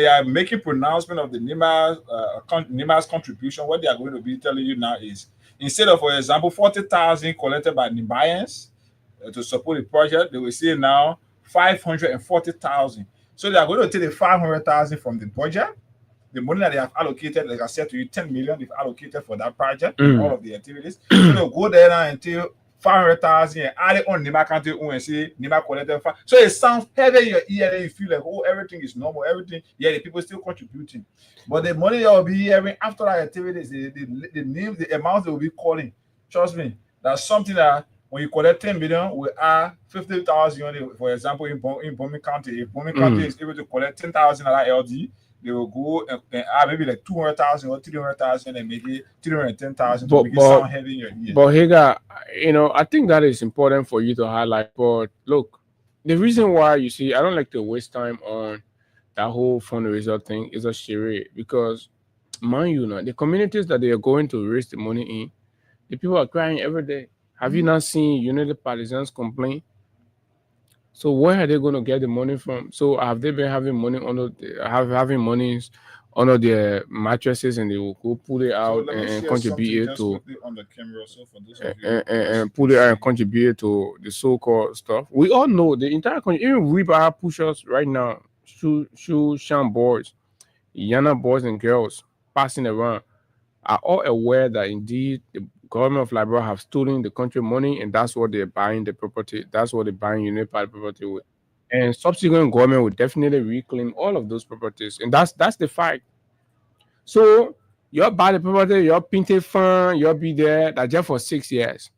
are making pronouncement of the NIMA's contribution. What they are going to be telling you now is instead of, for example, 40,000 collected by NIMBAians to support the project, they will say now 540,000. So they are going to take the 500,000 from the budget, the money that they have allocated. Like I said to you, 10 million they've allocated for that project, all of the activities. So they'll go there now until 500,000 and add it on Nima County and say Nima collected. So it sounds heavy in your ear, then you feel like, oh, everything is normal, everything. Yeah, the people still contributing. But the money that will be hearing after that activities, the name, the amount they will be calling. Trust me, that's something that when you collect 10 million, we add 50,000. For example, in Bombing County, if Bombing County is able to collect 10,000 LD, they will go and add maybe like 200,000 or 300,000 and maybe 310,000 to make it sound heavy in your ear. But Higa, I think that is important for you to highlight. But look, the reason why you see, I don't like to waste time on that whole fundraiser thing is a charade because, mind you, now the communities that they are going to raise the money in, the people are crying every day. Have you not seen Unity Partisans complain? So where are they going to get the money from? So have they been having money under their mattresses and they will go pull it out and contribute it to on the camera, so for those and pull it out and contribute to the so-called stuff. We all know the entire country, even Reba pushers right now, Sham boys, Yana boys and girls passing around are all aware that indeed the government of Liberia have stolen the country money, and that's what they're buying the property. That's what they're buying Unity Party property with. And subsequent government will definitely reclaim all of those properties, and that's the fact. So you'll buy the property, you'll painted fund, you'll be there. That's just for 6 years.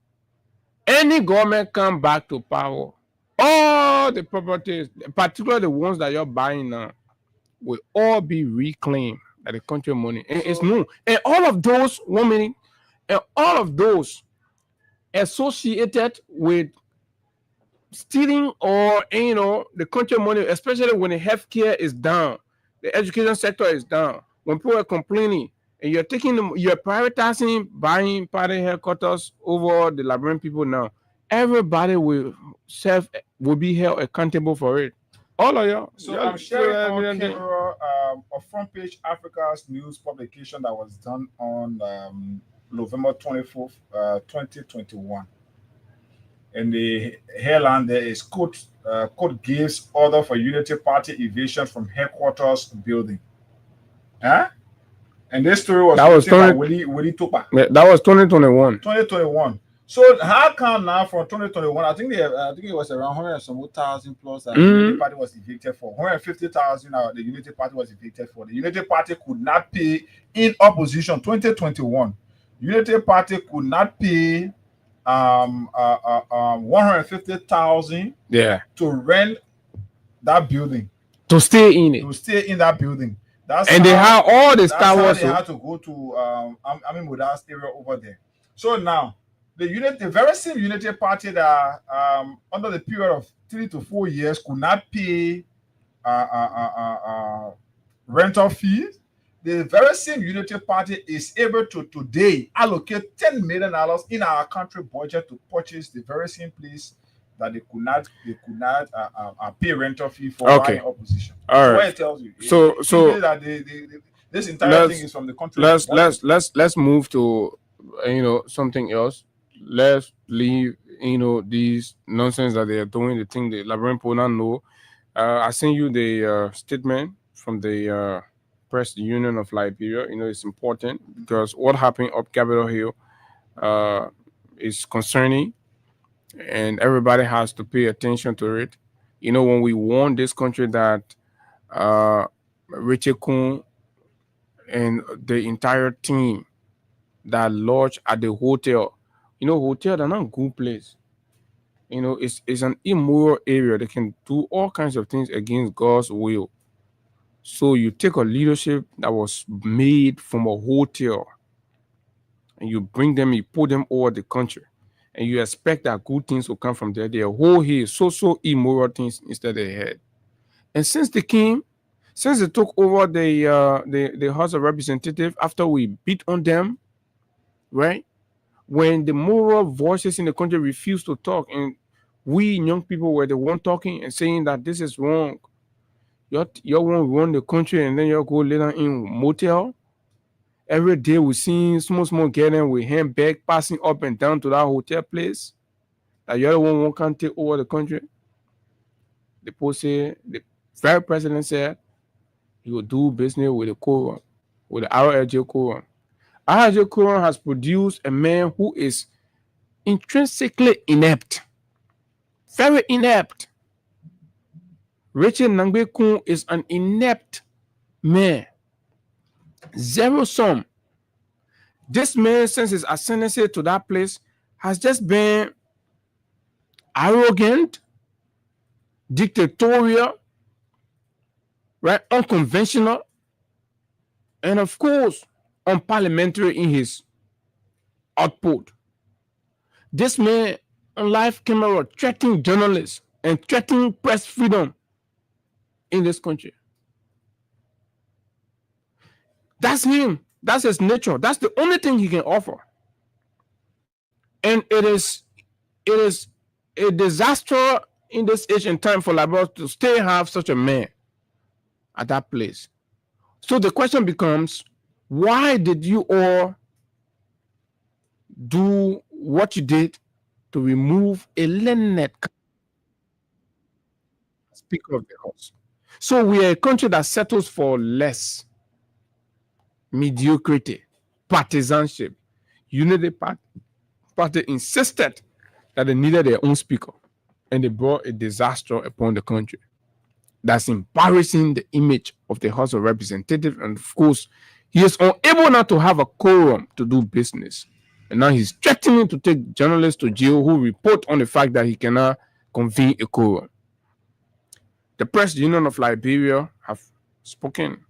Any government come back to power, all the properties, particularly the ones that you're buying now, will all be reclaimed by the country money. And it's new. And all of those 1 million. And all of those associated with stealing or the country money, especially when the healthcare is down, the education sector is down, when people are complaining, and you're prioritizing buying party headquarters over the Liberian people now, everybody will be held accountable for it. All of y'all. So I'm sharing on camera a front page Africa's news publication that was done on November 24th, 2021. And the headline there is court gives order for Unity Party evasion from headquarters building. Huh? And this story was Willie Tupa. That was 2021. 2021. So how come now from 2021? I think it was around 100 and some thousand plus that the Unity Party was evicted for. 150,000 the Unity Party was evicted for. The Unity Party could not pay in opposition 2021. Unity Party could not pay 150,000 to rent that building. To stay in it. To stay in that building. They had all the Star Wars. They had to go to Muda's area over there. So now the very same Unity Party that under the period of 3 to 4 years could not pay rental fees. The very same Unity Party is able to today allocate $10 million in our country budget to purchase the very same place that they could not pay rental fee for buying opposition. All right. What it tells you. So that this entire thing is from the country. Let's move to something else. Let's leave these nonsense that they are doing. The thing the Labyrinth Pona know. I sent you the statement from the Press Union of Liberia. It's important because what happened up Capitol Hill is concerning, and everybody has to pay attention to it. When we warned this country that Richard Kun and the entire team that lodged at the hotel, hotel are not a good place. It's an immoral area. They can do all kinds of things against God's will. So you take a leadership that was made from a hotel and you bring them, you put them over the country, and you expect that good things will come from there. They are whole here, so immoral things instead they had. And since they took over the House of Representatives after we beat on them, right? When the moral voices in the country refused to talk, and we young people were the one talking and saying that this is wrong. You won't run the country and then you go later in motel. Every day we see small getting with handbag passing up and down to that hotel place. That the other one can't take over the country. The very president said he will do business with the quorum, with the RLJ quorum. RLJ quorum has produced a man who is intrinsically inept, very inept. Richard Nangbe Kun is an inept man. Zero sum. This man, since his ascendancy to that place, has just been arrogant, dictatorial, right, unconventional, and of course, unparliamentary in his output. This man on live camera threatening journalists and threatening press freedom in this country. That's him. That's his nature. That's the only thing he can offer. And it is a disaster in this age and time for Liberia to still have such a man at that place. So the question becomes, why did you all do what you did to remove a learned Speaker of the House? So we are a country that settles for less. Mediocrity, partisanship. Unity Party insisted that they needed their own speaker, and they brought a disaster upon the country. That's embarrassing the image of the House of Representatives, and of course, he is unable now to have a quorum to do business. And now he's threatening to take journalists to jail who report on the fact that he cannot convene a quorum. The Press Union of Liberia have spoken.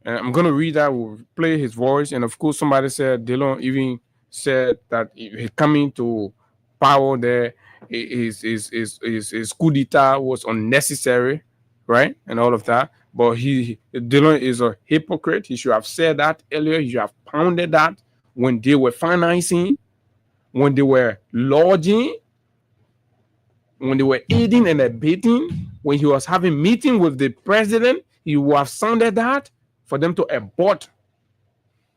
And I'm going to read that. We'll play his voice. And of course, somebody said, Dillon even said that he coming to power there, his coup d'etat was unnecessary, right? And all of that. But Dillon is a hypocrite. He should have said that earlier. He should have pounded that when they were financing, when they were lodging, when they were aiding and abetting when he was having meeting with the president, he would have sounded that for them to abort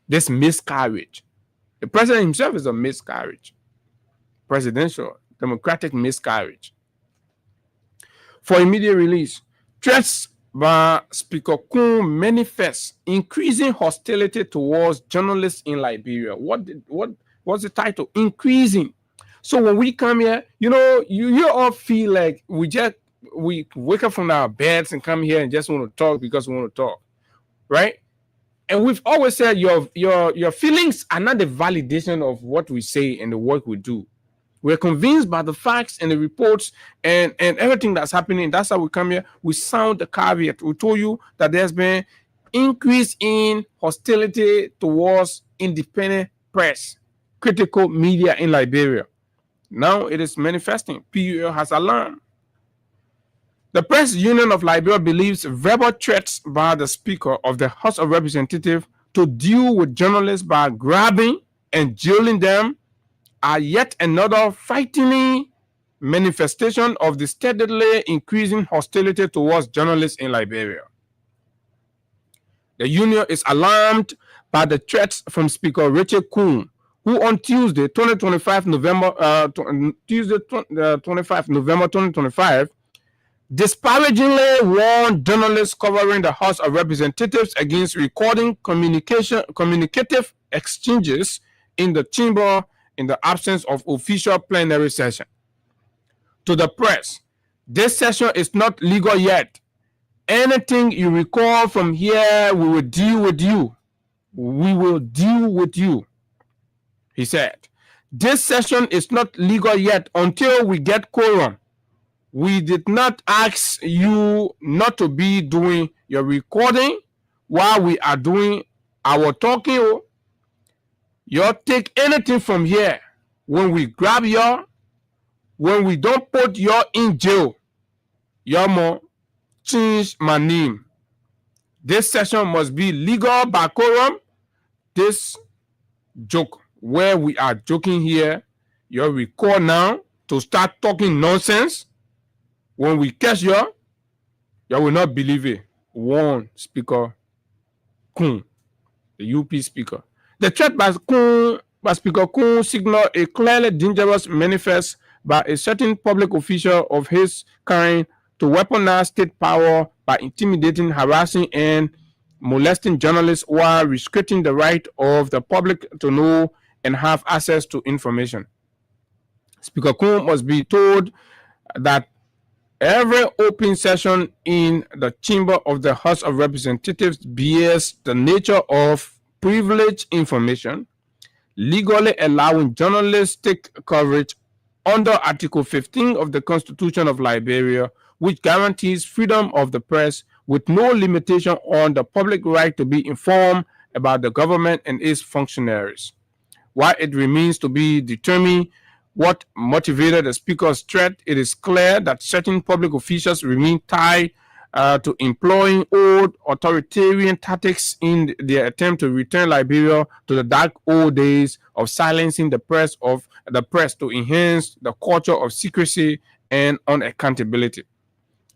this miscarriage. The president himself is a miscarriage, presidential, democratic miscarriage. For immediate release, threats by Speaker Kun manifest increasing hostility towards journalists in Liberia. What's the title? Increasing. So when we come here, you know, you all feel like we wake up from our beds and come here and just want to talk because we want to talk, right? And we've always said your feelings are not the validation of what we say and the work we do. We're convinced by the facts and the reports and everything that's happening. That's how we come here. We sound the caveat. We told you that there's been increase in hostility towards independent press, critical media in Liberia. Now it is manifesting. PUL has alarmed. The Press Union of Liberia believes verbal threats by the Speaker of the House of Representatives to deal with journalists by grabbing and jailing them are yet another frightening manifestation of the steadily increasing hostility towards journalists in Liberia. The union is alarmed by the threats from Speaker Richard Kun, who on Tuesday, 25 November 2025, disparagingly warned journalists covering the House of Representatives against recording communicative exchanges in the chamber in the absence of official plenary session. To the press, this session is not legal yet. Anything you record from here, we will deal with you. We will deal with you, he said. This session is not legal yet until we get quorum. We did not ask you not to be doing your recording while we are doing our talking. You take anything from here. When we grab you, when we don't put you in jail, you more change my name. This session must be legal by quorum. This joke where we are joking here, you record now to start talking nonsense. When we catch you, you will not believe it. Warn Speaker Kun, the UP Speaker. The threat by Speaker Kun signaled a clearly dangerous manifest by a certain public official of his kind to weaponize state power by intimidating, harassing, and molesting journalists while restricting the right of the public to know and have access to information. Speaker Kun must be told that every open session in the chamber of the House of Representatives bears the nature of privileged information, legally allowing journalistic coverage under Article 15 of the Constitution of Liberia, which guarantees freedom of the press with no limitation on the public right to be informed about the government and its functionaries. While it remains to be determined what motivated the Speaker's threat, it is clear that certain public officials remain tied to employing old authoritarian tactics in their attempt to return Liberia to the dark old days of silencing the press to enhance the culture of secrecy and unaccountability.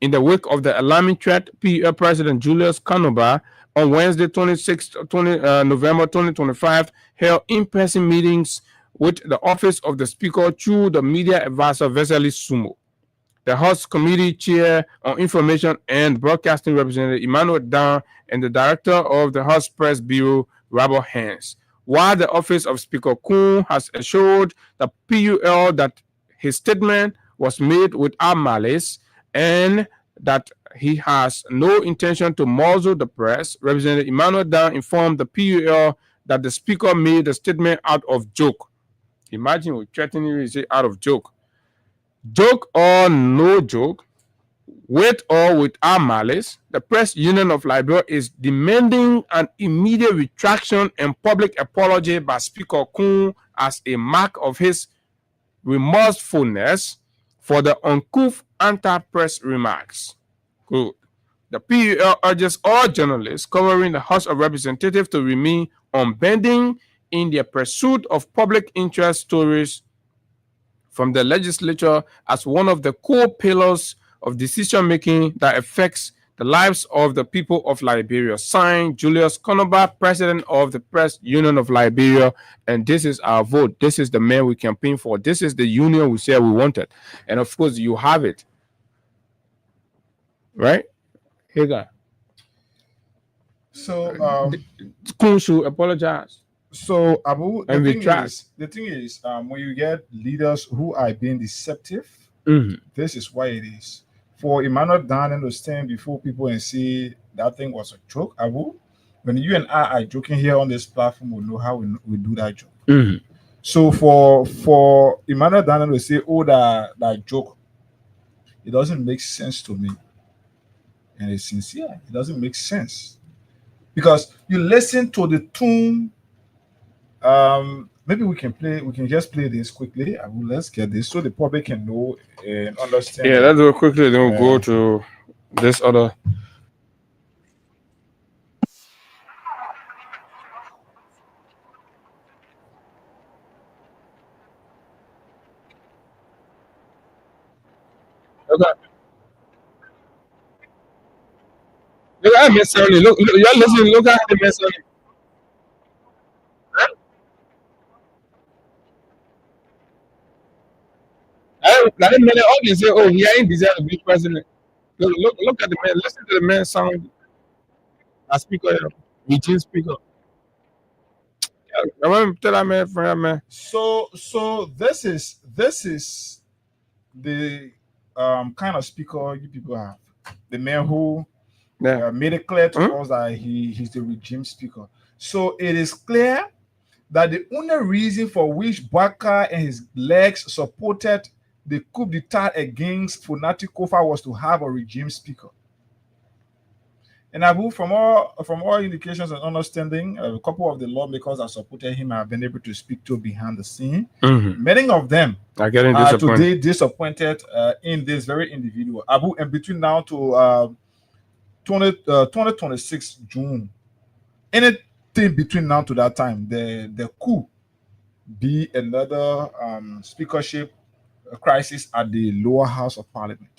In the wake of the alarming threat, PUL President Julius Kanoba on Wednesday, 26 November 2025, held in-person meetings with the office of the Speaker through the media advisor Vesely Sumo. The House Committee Chair on Information and Broadcasting Representative Emmanuel Dan and the Director of the House Press Bureau, Robert Hans. While the office of Speaker Kun has assured the PUL that his statement was made without malice and that he has no intention to muzzle the press, Representative Emmanuel Dan informed the PUL that the Speaker made the statement out of joke. Imagine we threatening to say out of joke. Joke or no joke, with or without malice, the Press Union of Liberia is demanding an immediate retraction and public apology by Speaker Kun as a mark of his remorsefulness for the uncouth anti-press remarks. Good. The PUL urges all journalists covering the House of Representatives to remain unbending in their pursuit of public interest stories from the legislature as one of the core pillars of decision making that affects the lives of the people of Liberia. Signed, Julius Konoba, President of the Press Union of Liberia. And this is our vote. This is the man we campaign for. This is the union we said we wanted. And of course, you have it. Right? Here, guy. So, Kun should apologize. So, Abu, And we try. the thing is, when you get leaders who are being deceptive, this is why it is. For Emmanuel Dannon to stand before people and say that thing was a joke, Abu, when you and I are joking here on this platform, we know how we do that joke. So for Emmanuel Dannon to say, oh, that joke, it doesn't make sense to me. And it's sincere. It doesn't make sense. Because you listen to the tune. Maybe we can just play this quickly. Let's get this so the public can know and understand. Yeah, let's do it quickly. Then we'll go to this other. Okay. Look at Miss Sonny. Look, y'all listen. Look at the Miss Sonny. Let him let the audience say, "Oh, he ain't deserve to be president." Look at the man. Listen to the man sound. A speaker, Eugene speaker. I want to tell that man, friend, man. So this is the kind of speaker you people have. The man who made it clear to us that he's the regime speaker. So it is clear that the only reason for which Bouaka and his legs supported the coup d'etat against Funati Kofa was to have a regime speaker. And Abu, from all indications and understanding, a couple of the lawmakers that supported him have been able to speak to behind the scene. Many of them are getting today disappointed in this very individual. Abu, and between now to 2026 June, anything between now to that time, the coup be another speakership crisis at the lower house of parliament.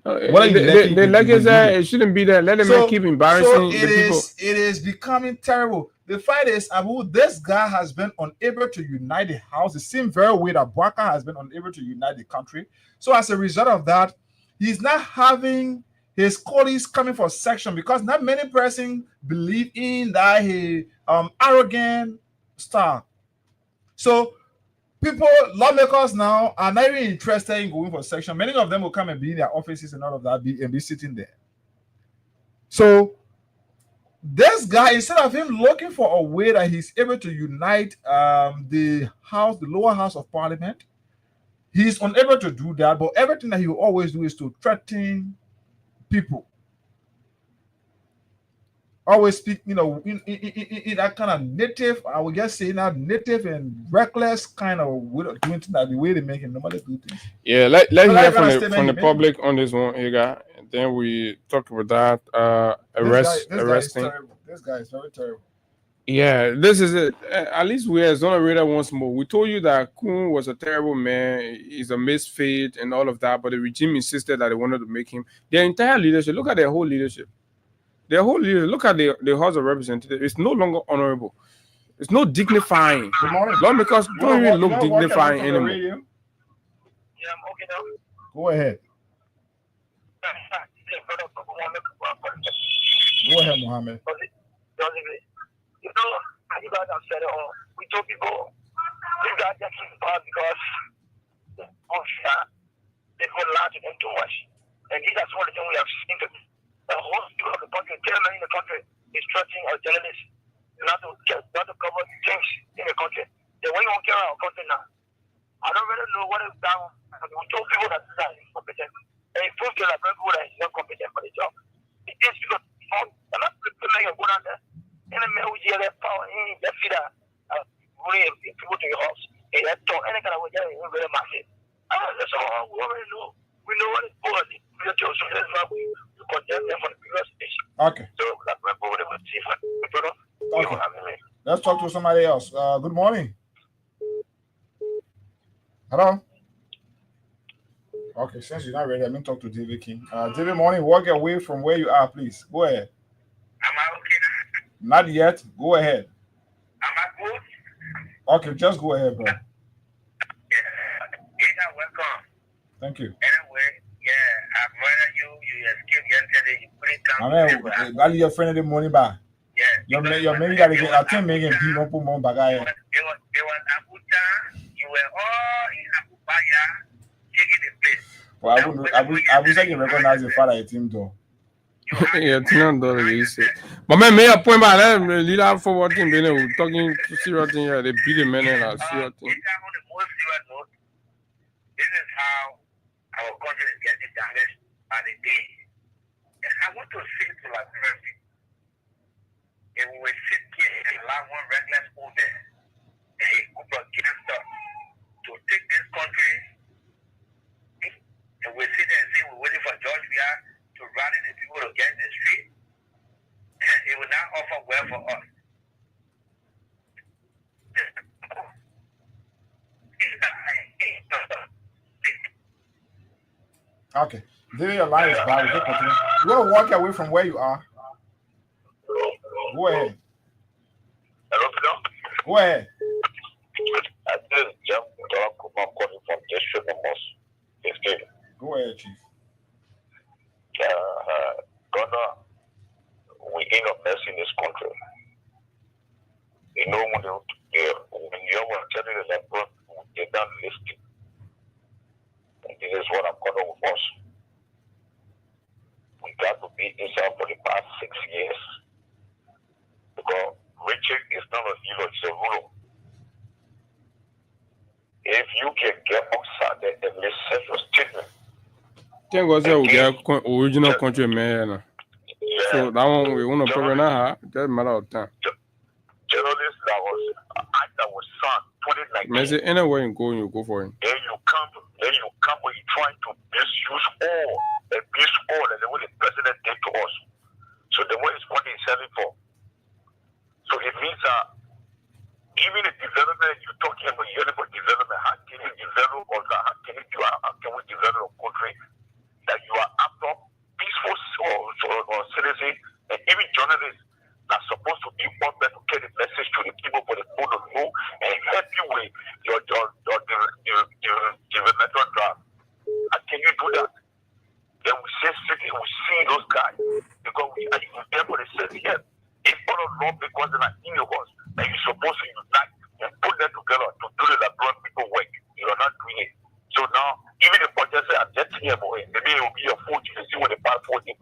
The legacy, it shouldn't be there. Let them keep embarrassing the people. It is becoming terrible. The fact is, Abu, this guy has been unable to unite the house the same very way that Bouaka has been unable to unite the country. So as a result of that, he's not having his colleagues coming for section because not many persons believe in that he arrogant style. So lawmakers now are not even interested in going for section. Many of them will come and be in their offices and all of that and be sitting there. So this guy, instead of him looking for a way that he's able to unite the lower house of parliament, he's unable to do that. But everything that he will always do is to threaten people. Always speak, in that kind of native, I would just say that native and reckless kind of way of doing things, that the way they make it normally do things. Yeah, let's hear from the public on this one, here, guy. And then we talk about that arresting. This guy is very terrible. Yeah, this is it. At least we are Exonerated once more. We told you that Kun was a terrible man. He's a misfit and all of that, but the regime insisted that they wanted to make him. Their entire leadership, look at their whole leadership. Their whole leader, look at the House of Representatives. It's no longer honorable. It's no dignifying. Lawmakers don't even look dignifying anymore. Yeah, I'm okay now. Go ahead. Go ahead, Mohammed. You know, you guys have said it all. We told people these guys just keep power because they put a lot of them too much. And these are some of the things we have seen. The whole people of the country, chairman in the country, is trusting our journalists not to cover things in the country. Then we don't care about our country now. I don't really know what is down. We told people that this guy is incompetent. And it proves to the people that he's not competent for the job. It is because they're not preparing to go down there. And the man who has that power, he just see that bring people to your house. And that's all, any kind of way, it's very massive. That's all we already know. We know what it's for. So that's why we condemn them for the previous station. Okay. So that's why we see for the brother. Okay. Let's talk to somebody else. Good morning. Hello. Okay, since you're not ready, let me talk to David King. David, morning. Walk away from where you are, please. Go ahead. Am I okay now? Not yet. Go ahead. Am I good? Okay, just go ahead, bro. Yeah, welcome. Thank you. Anyway, yeah, I've murdered you. You escaped yesterday. You couldn't come. Amen. Your friend the morning bar. Yeah. Your maybe that again. I think making people put more bagay. It was Abuja. You were all in Akubaya taking the place. Well, I would say you recognize the father at him though. Yeah, but man, me a point by that. Lead out for what thing. They talking to serious thing here. They beat the men and serious thing. This is how our country is getting damaged by the day. And I want to say to our person, if we sit here and allow one reckless woman, a group of gangsters, to take this country, and we sit there and say we're waiting for George Weah to rally the people to get in the street, and it will not offer well for us. Okay. David, your line is bad. You want to walk away from where you are. Go ahead. Hello, Peter. Go ahead. I just jumped up calling from District Amos. Go ahead, Chief. Ghana, we ain't a mess in this country. You know, when you were telling us that they done listing. And this is what I'm calling with us. We got to be inside for the past 6 years. Because Richard is not a hero, it's a ruler. If you can get outside there and listen to statement. Thank God we get original country man. So that one we want to probably not have. Just matter of time. Journalist that was signed 2019. Man, say anywhere you go for him. Then you come when you trying to abuse all, and the way the president did to us. So the way is what he's selling for. So it means that even the development you're talking about, you're about development. How can you develop or how can we develop a country that you are after peaceful or citizens and even journalists that's supposed to be one there to get the message to the people for the people to know and help you with your developmental draft. How can you do that? Then we see those guys because we are there for the city. It's all a law because they're not in your house and you're supposed to unite and put them together to do the LeBron people work. You are not doing it. So now, even the budget say I'm just here about it. Maybe it will be a 40 to see what the past 40.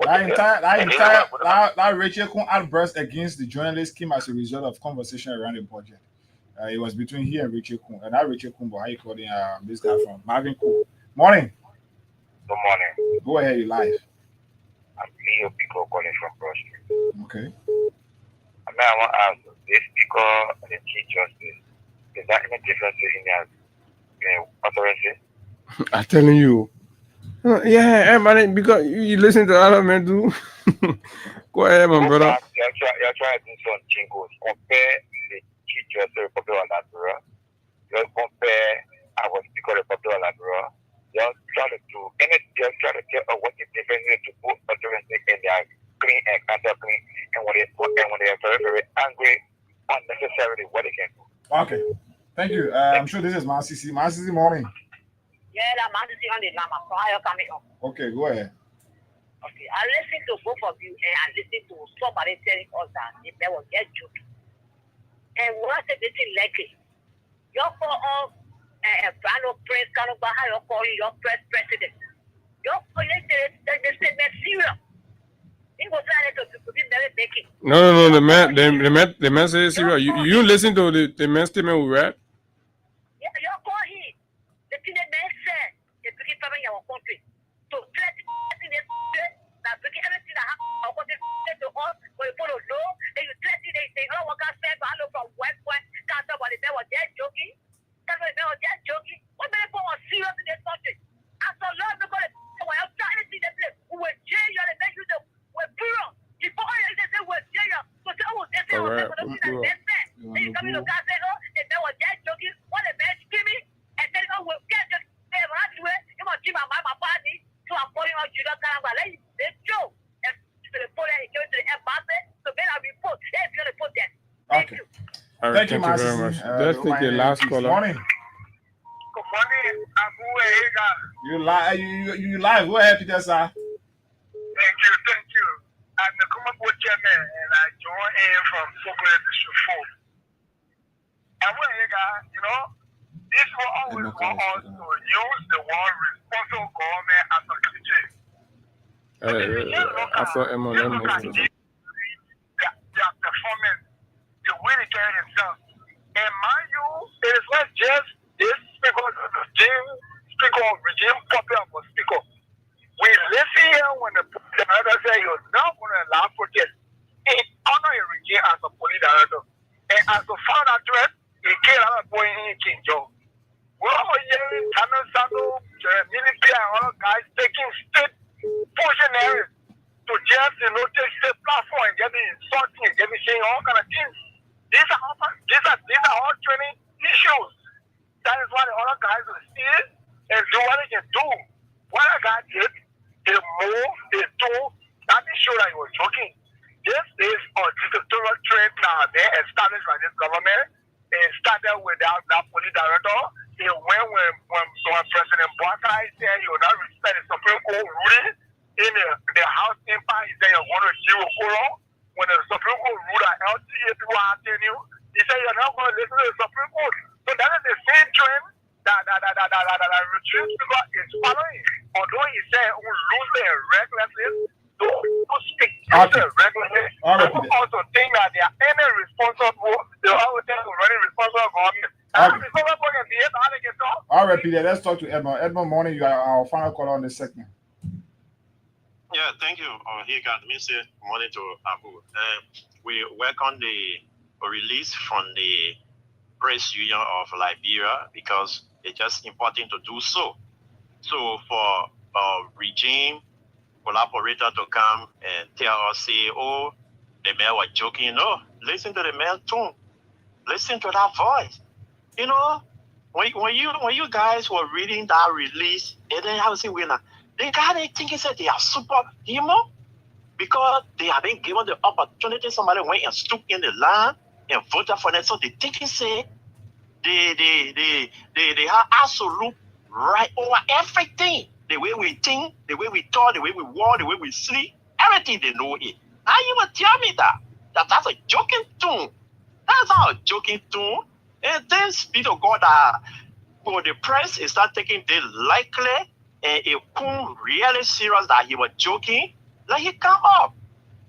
That Rachel Kun outburst against the journalist came as a result of conversation around the budget. It was between he and Rachel Kun. And that Rachel Kun, how you calling this guy from Marvin Kun. Morning. Good morning. Go ahead, you live. I'm Leo Pico calling from Broad Street. Okay. I want to ask this speaker and the Chief Justice, is that any difference in their authority? I'm telling you. Yeah, man, because you listen to other men do. Go ahead, my brother. You're trying to do some jingles. Compare the Chief Justice Republic of Liberia. You compare our speaker Republic of Liberia. You're trying to do anything. You're trying to get what the difference is to both authorities and they are clean and counter clean. And when they are very, very angry, unnecessarily, what they can do. Okay. Thank you. I'm sure this is Masisi. Masisi, morning. Yeah, that Masisi on the llama. So how you coming up? Okay, go ahead. Okay, I listen to both of you and I listen to somebody telling us that the man was just joking. And when I say this is likely, you call us Brano Prince Kanuba, how you call your press president. You call it the statement serious. No. The man says serious. You listen to the man statement we read. Yeah, you call him. The thing the man said, the big family in our country. So threatening that bringing everything that happened our country to us, when you follow law, and you threaten they say, oh, what can I say? I know from West Point, can't talk about the man was just joking. That's why the man was just joking. What many people are serious in this country? As a law, because when I'm trying to see the place, we will change your make you the pure. Before they say we're serious, so they will say, oh, they're going to see that they're fair. Then you come in the car and say, oh, the man was just joking. What the man screaming? And then, oh, we'll get just, hey, right away, you want to keep my All right, Thank you, thank you very Master. much. Let's take the last caller. Morning. Good morning, Abu Ega. You live. Go ahead, Peter, sir. Thank you, thank you. I'm the Kumako chairman, and I join in from Sokola District 4. Abu Ega, you know, this will always want us to use the word responsible government as a cliche. After Emma, let me move to their performance, the way they carry themselves. And mind you, it is not just this speaker of regime popular for speaker. We listen here when the police director said he was not going to allow protest. He honored a regime as a police director. And as a final threat, he killed another boy in King Joe. We're all hearing Tano Sando, the military and other guys taking state functionaries to just, take state platform and get me insulting and get me saying all kind of things. These are all training issues. That is why the other guys will see it and do what they can do. What a guy did, they move, they do, that is sure that he was joking. This is a dictatorial trend now there established by this government. It started with that police director. It went when President Boakai said he would not respect the Supreme Court ruling in the House empire. He said you're going to zero Kuro. When the Supreme Court ruled that LTA people are asking you, he said you're not going to listen to the Supreme Court. So that is the same trend that regime speaker is following. Although he said loosely and recklessly, don't speak loosely and recklessly. I also think that they are any responsible, they are always running responsible government. All right, Peter, let's talk to Edmond. Edmond, morning, you are our final caller on this segment. Yeah, thank you. Here, God, me say morning to Abu. We welcome the release from the press union of Liberia because it's just important to do so. So for regime collaborator to come and tell us, say, oh, the mayor was joking. No, listen to the mayor's tone. Listen to that voice. You know, when you guys were reading that release, and then I was saying, the guy they think said they are superhuman because they have been given the opportunity. Somebody went and stood in the land and voted for them. So they think he said they have absolute right over everything. The way we think, the way we talk, the way we walk, the way we sleep, everything they know it. How you will tell me that's a joking tune? That's not a joking tune. And then speak to God that for the press is not taking it likely and it come really serious that he was joking. Like he come up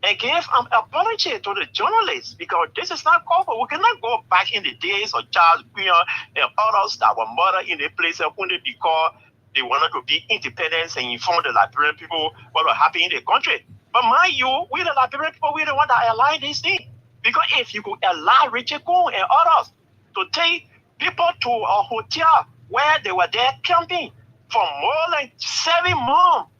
and gave an apology to the journalists because this is not covered. We cannot go back in the days of Charles Quinn and others that were murdered in the place only because they wanted to be independent and inform the Liberian people what was happening in the country. But mind you, we the Liberian people, we the one that allow these things. Because if you could allow Richie Coon and others to take people to a hotel where they were there camping for more than 7 months,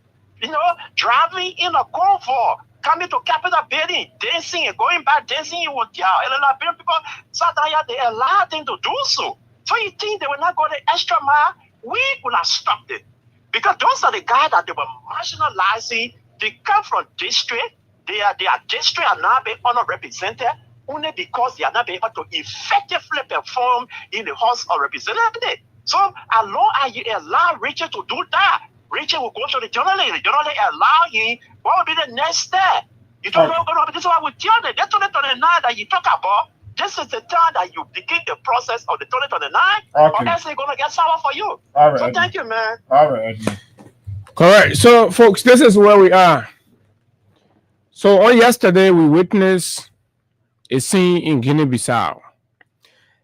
driving in a convoy, coming to Capitol building, dancing and going back, dancing in hotel, and the Liberian people sat down here, they allowed them to do so. So you think they will not go the extra mile? We would have stopped it. Because those are the guys that they were marginalizing. They come from district. Their district are now being underrepresented only because they are not able to effectively perform in the House of Representatives. So as long as you allow Richard to do that, Richard will go to the journalist. The journalist allow him. What will be the next step? You don't know. This is what we tell them. That's 2029 that you talk about. This is the time that you begin the process of the 2029, or else they're going to get sour for you. All right, so thank you, man. All right. Correct. So, folks, this is where we are. So, on yesterday, we witnessed a scene in Guinea-Bissau.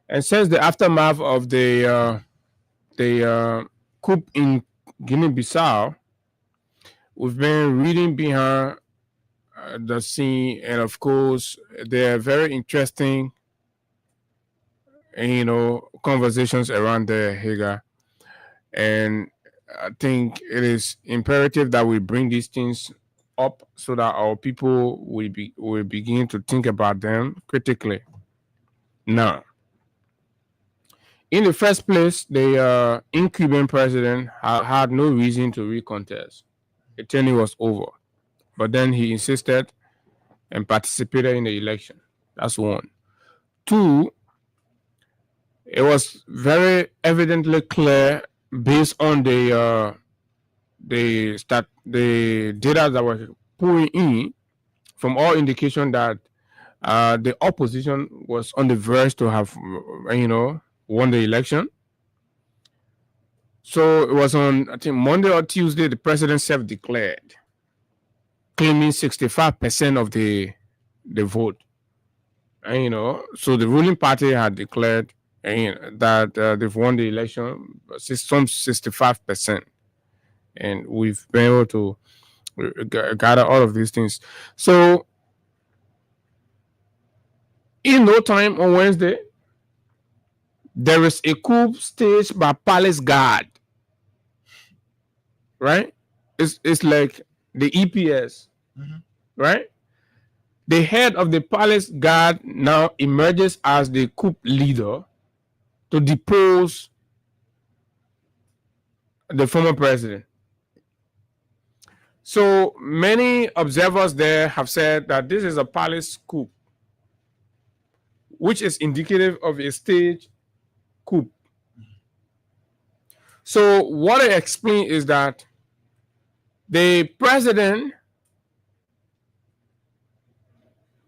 And since the aftermath of the coup in Guinea-Bissau, we've been reading behind the scene, and of course, there are very interesting, conversations around there, Hagar. And I think it is imperative that we bring these things up so that our people will begin to think about them critically. Now, in the first place, the incumbent president had no reason to recontest. The tenure was over. But then he insisted and participated in the election. That's one. Two, It was very evidently clear based on the data that were pulling in from all indication that the opposition was on the verge to have, won the election. So it was on, I think, Monday or Tuesday, the president self-declared, claiming 65% of the vote. And, so the ruling party had declared that they've won the election, some 65%. And we've been able to gather all of these things. So in no time on Wednesday, there is a coup staged by Palace Guard. Right? It's like the EPS. Right? The head of the Palace Guard now emerges as the coup leader to depose the former president. So many observers there have said that this is a palace coup, which is indicative of a staged coup. So what I explain is that the president,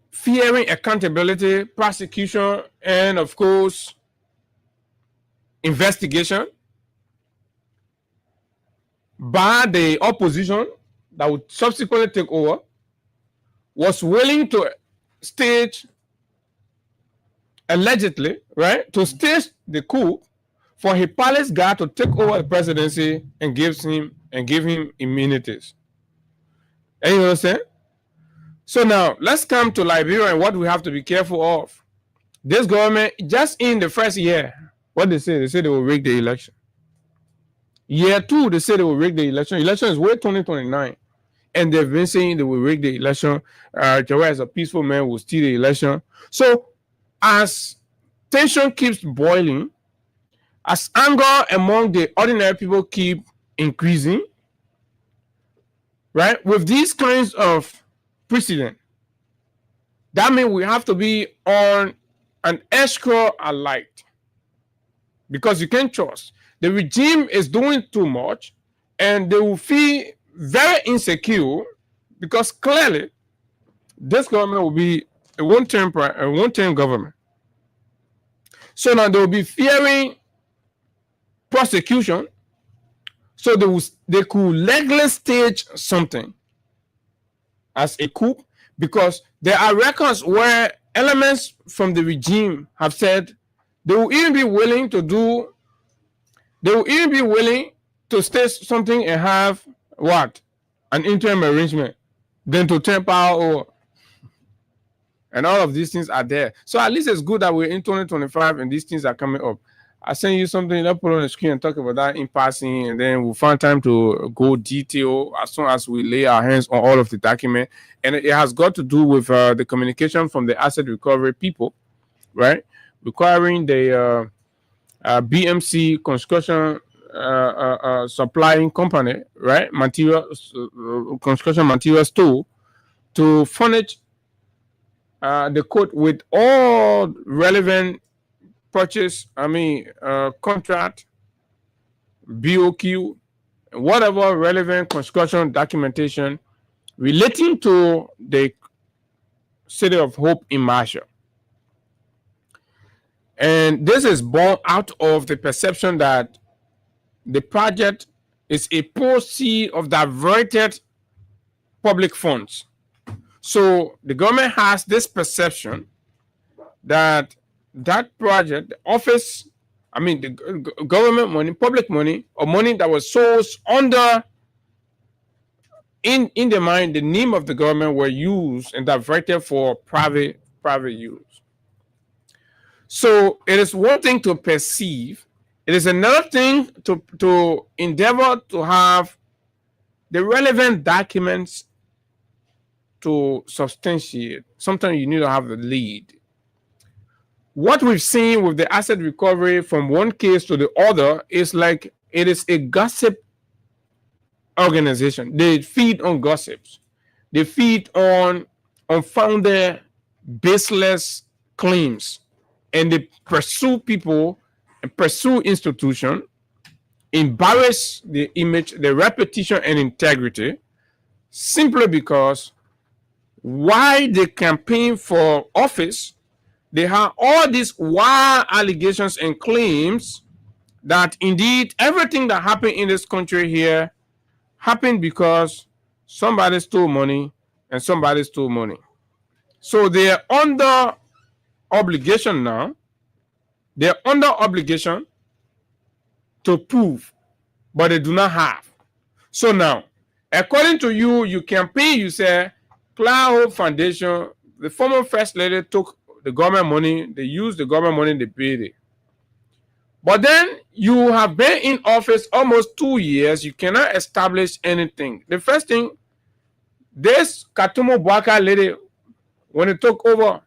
fearing accountability, prosecution, and of course, investigation by the opposition that would subsequently take over, was willing to stage, allegedly, right, to stage the coup for a palace guard to take over the presidency and give him immunities. And you understand? So now let's come to Liberia and what we have to be careful of. This government, just in the first year, what they say they will rig the election. Year 2, they say they will rig the election. Election is way 2029. And they've been saying they will rig the election. Jawara is a peaceful man, will steal the election. So as tension keeps boiling, as anger among the ordinary people keep increasing, right, with these kinds of precedent, that means we have to be on an extra alert, because you can't trust. The regime is doing too much, and they will feel very insecure, because clearly this government will be a one-term government. So now they will be fearing prosecution, so they could legally stage something as a coup, because there are records where elements from the regime have said they will even be willing to stage something and have what? An interim arrangement, then to turn power over. And all of these things are there. So at least it's good that we're in 2025 and these things are coming up. I send you something, I'll put on the screen and talk about that in passing, and then we'll find time to go detail as soon as we lay our hands on all of the document. And it has got to do with the communication from the asset recovery people, right? Requiring the BMC construction supplying company, right? Construction material store to furnish the court with all relevant purchase, contract, BOQ, whatever relevant construction documentation relating to the City of Hope in Marshall. And this is born out of the perception that the project is a proceed of diverted public funds. So the government has this perception that project, the office, the government money, public money, or money that was sourced under, in the mind, the name of the government, were used and diverted for private use. So it is one thing to perceive. It is another thing to endeavor to have the relevant documents to substantiate. Sometimes you need to have the lead. What we've seen with the asset recovery from one case to the other is like it is a gossip organization. They feed on gossips. They feed on unfounded, baseless claims, and they pursue people and pursue institution, embarrass the image, the reputation, and integrity, simply because while they campaign for office, they have all these wild allegations and claims that indeed everything that happened in this country here happened because somebody stole money and somebody stole money. So they are under obligation now. They're under obligation to prove, but they do not have. So now, according to you, you campaign, you say, Cloud Hope Foundation, the former first lady took the government money, they used the government money, they paid it. But then you have been in office almost 2 years, you cannot establish anything. The first thing, this Katumo Bwaka lady, when it took over,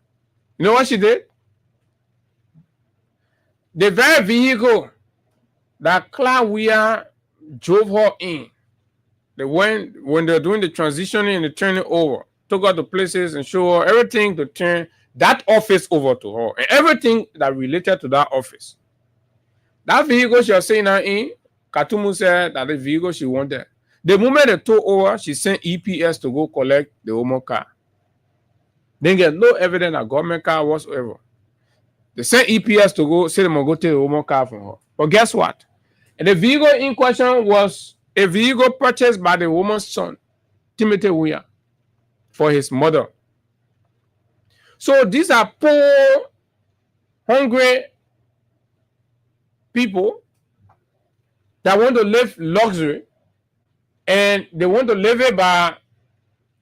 you know what she did? The very vehicle that Claudia drove her in, they went when they're doing the transitioning and the turning over, took her to places and show her everything to turn that office over to her and everything that related to that office. That vehicle she was saying now in, Katumu said that the vehicle she wanted. The moment they took over, she sent EPS to go collect the Omo car. They get no evidence that government car whatsoever. They sent EPS to go say they must go take the Omo car from her. But guess what? And the vehicle in question was a vehicle purchased by the woman's son, Timothy Weah, for his mother. So these are poor, hungry people that want to live luxury, and they want to live it by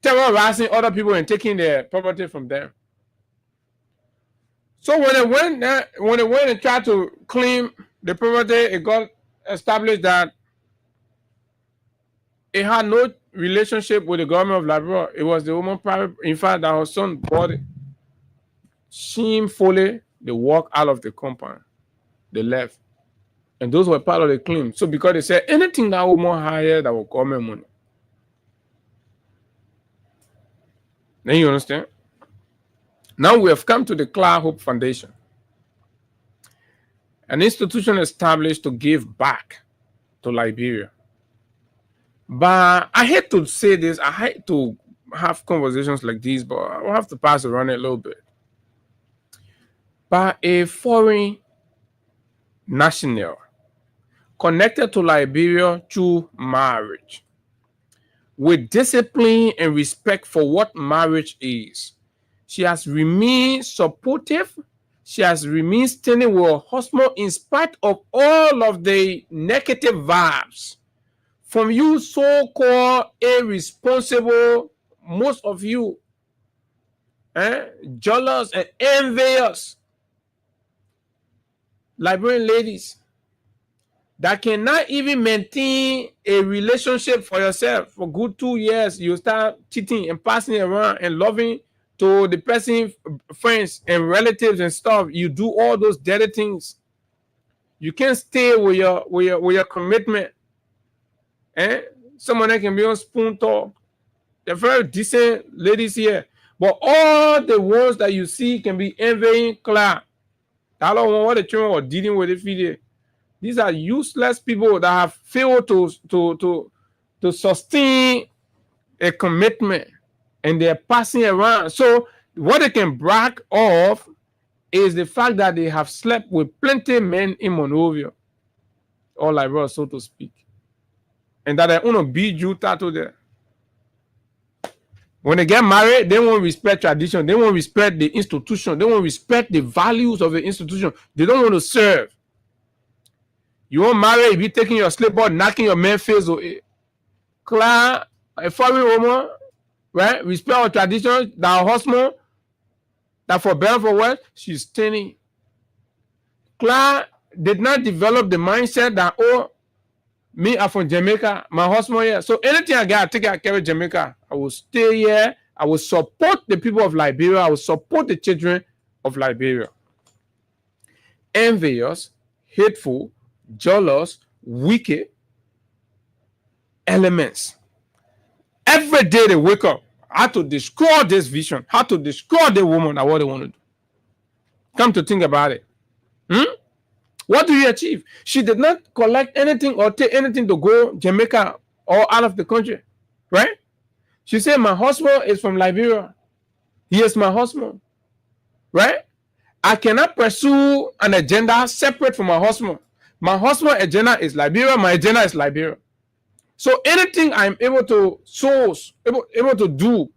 terrorizing other people and taking their property from them. So when they went and tried to claim the property, it got established that it had no relationship with the government of Liberia. It was the woman private. In fact, that her son bought it. Shamefully, they walked out of the compound. They left. And those were part of the claim. So because they said anything that woman hired that was government money. Then you understand? Now we have come to the Cloud Hope Foundation, an institution established to give back to Liberia. But I hate to say this, I hate to have conversations like these, but I'll have to pass around it a little bit. By a foreign national connected to Liberia through marriage, with discipline and respect for what marriage is. She has remained supportive. She has remained standing with her husband in spite of all of the negative vibes from you so-called irresponsible, most of you, jealous and envious Liberian ladies that cannot even maintain a relationship for yourself for good 2 years. You start cheating and passing it around and loving to the person, friends and relatives and stuff. You do all those dirty things. You can't stay with your commitment. Someone that can be on spoon talk. They're very decent ladies here. But all the ones that you see can be envying Cloud. I don't know what the children were dealing with it. These are useless people that have failed to sustain a commitment, and they're passing around. So what they can brag of is the fact that they have slept with plenty of men in Monrovia, or Liberia, so to speak, and that they want to be Jew tattoo there. When they get married, they won't respect tradition. They won't respect the institution. They won't respect the values of the institution. They don't want to serve. You won't marry if you're taking your slipper, knocking your man face away. Cloud, a foreign woman, right? Respect our traditions, that her husband, that for better for worse, she's standing. Cloud did not develop the mindset that, oh, me, I'm from Jamaica, my husband here. So anything I get, I take it, I carry Jamaica. I will stay here. I will support the people of Liberia. I will support the children of Liberia. Envious, hateful, jealous, wicked elements. Every day they wake up, how to destroy this vision, how to destroy the woman, and what they want to do. Come to think about it. What do you achieve? She did not collect anything or take anything to go Jamaica or out of the country, right? She said, my husband is from Liberia. He is my husband, right? I cannot pursue an agenda separate from my husband. My husband's agenda is Liberia. My agenda is Liberia. So anything I'm able to source, able to do,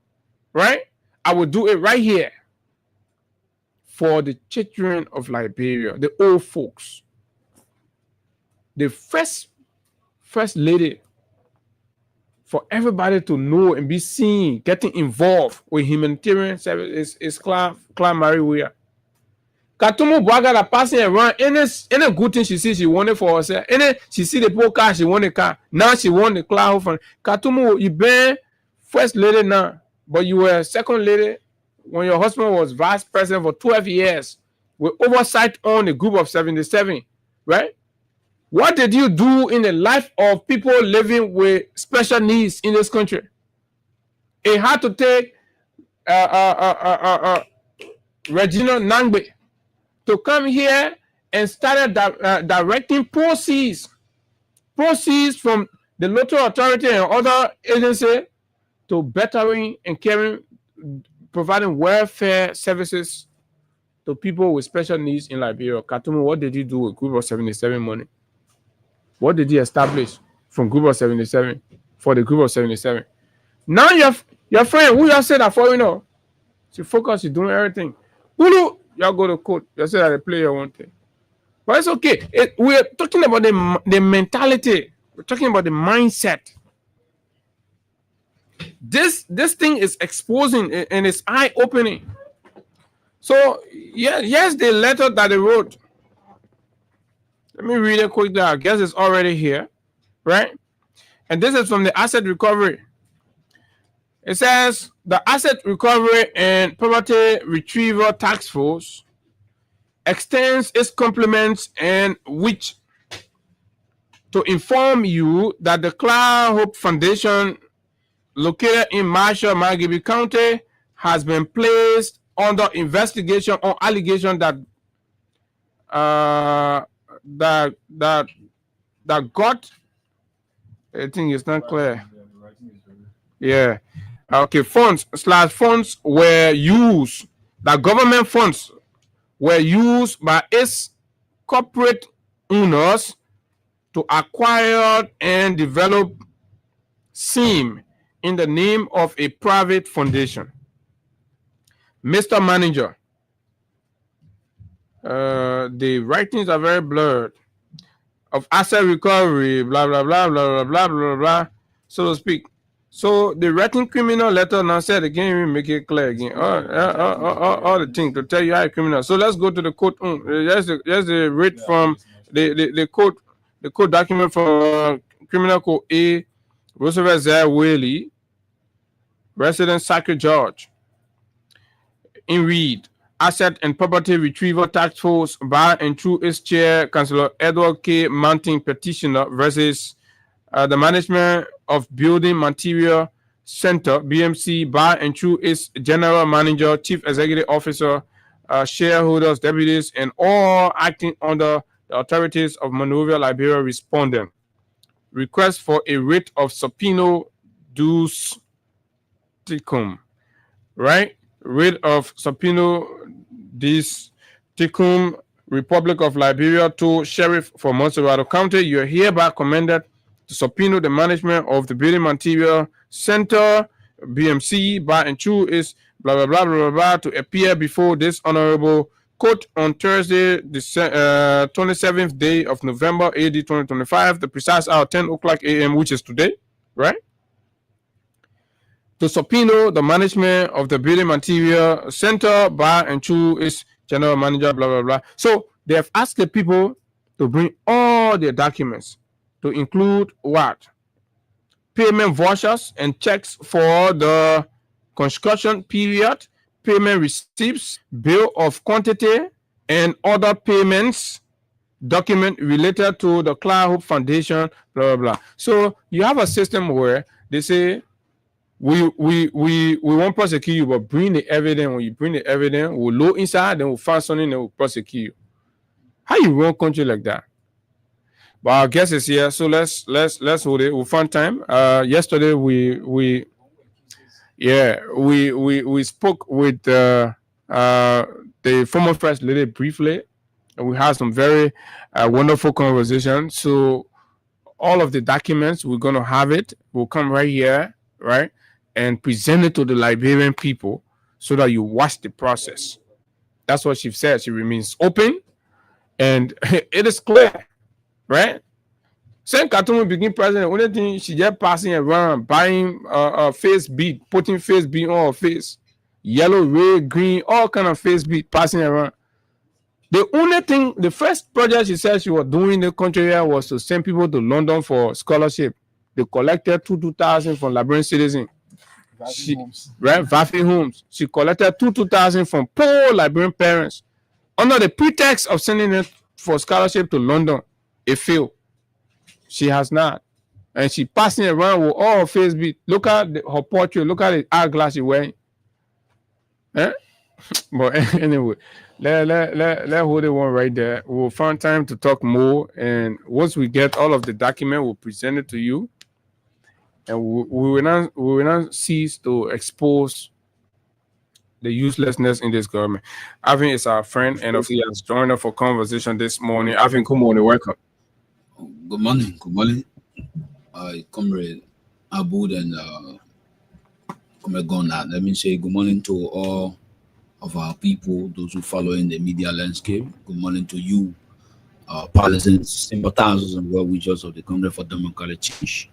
right? I will do it right here for the children of Liberia, the old folks. The first lady, for everybody to know and be seen, getting involved with humanitarian service is Clara Marie. Katumu Bwaga the passing around any good thing she sees she wanted for herself. Any she see the poor car, she want a car. Now she want the cloud from Katumu. You been first lady now, but you were second lady when your husband was vice president for 12 years with oversight on a group of 77, right? What did you do in the life of people living with special needs in this country? It had to take Regina Nangbe to come here and started directing proceeds from the local authority and other agencies to bettering and caring, providing welfare services to people with special needs in Liberia. Katumu, what did you do with Group of 77 money? What did you establish from Group of 77 for the Group of 77? Now your friend, who you said that for, you know, she focus, you doing everything. Y'all go to court. You say that they play your own thing. But it's okay. We're talking about the mentality. We're talking about the mindset. This thing is exposing and it's eye-opening. So, yes, the letter that they wrote. Let me read it quickly. I guess it's already here, right? And this is from the Asset Recovery. It says, the Asset Recovery and Property Retrieval Task Force extends its compliments and wish to inform you that the Cloud Hope Foundation, located in Marshall, Margibi County, has been placed under investigation on allegation that got, I think it's not clear. Yeah. Okay, funds were used, the government funds were used by its corporate owners to acquire and develop SIM in the name of a private foundation. Mr. Manager, the writings are very blurred, of asset recovery, blah, blah, blah, blah, blah, blah, blah, blah, so to speak. So the writing criminal letter now said again, we make it clear again. All the things to tell you how a criminal. So let's go to the court. There's the read from the court document from Criminal Code A, Roosevelt Zaire Whaley, Resident Circuit Judge. In read, Asset and Property Retrieval Task Force by and through its chair, Councillor Edward K. Mounting Petitioner versus the Management of Building Material Center, BMC, by and through its General Manager, Chief Executive Officer, shareholders, deputies, and all acting under the authorities of Monrovia, Liberia, respondent. Request for a writ of subpoena duce tecum, right? Writ of subpoena duce tecum, Republic of Liberia, to Sheriff for Montserrat County. You are hereby commended to subpoena the management of the Building Material Center, BMC, by and through its blah, blah, blah, blah, blah, blah, to appear before this honorable court on Thursday, the 27th day of November, AD 2025, the precise hour 10 o'clock a.m., which is today, right? To subpoena the management of the Building Material Center by and through its general manager, blah, blah, blah. So they have asked the people to bring all their documents, to include what? Payment vouchers and checks for the construction period, payment receipts, bill of quantity, and other payments document related to the Cloud Hope Foundation, blah, blah, blah. So you have a system where they say, we won't prosecute you, but bring the evidence. When you bring the evidence, we'll look inside, then we'll find something that will prosecute you. How you run country like that? But our guest is here, so let's hold it. We'll find time. Yesterday we spoke with the former first lady briefly, and we had some very wonderful conversations. So all of the documents, we're gonna have it. We'll come right here, right, and present it to the Liberian people so that you watch the process. That's what she said. She remains open, and it is clear, right? Same Khartoum begin president, only thing she just passing around, buying face bead, putting face bead on her face, yellow, red, green, all kind of face bead passing around. The only thing, the first project she said she was doing in the country here was to send people to London for scholarship. They collected 2,000 from Liberian citizens. Vafi Homes. She collected 2,000 from poor Liberian parents under the pretext of sending them for scholarship to London. It failed. She has not. And she passing around with all her face bead. Look at her portrait. Look at the eyeglass she's wearing. But anyway, let hold it one right there. We'll find time to talk more. And once we get all of the document, we'll present it to you. And we will not cease to expose the uselessness in this government. Avin is our friend, and he has joined us for conversation this morning. Avin, good morning, welcome. Good morning, Comrade Abud and Comrade Gonad. Let me say good morning to all of our people, those who follow in the media landscape. Good morning to you, partisans, sympathizers, and well-wishers of the Congress for Democratic Change,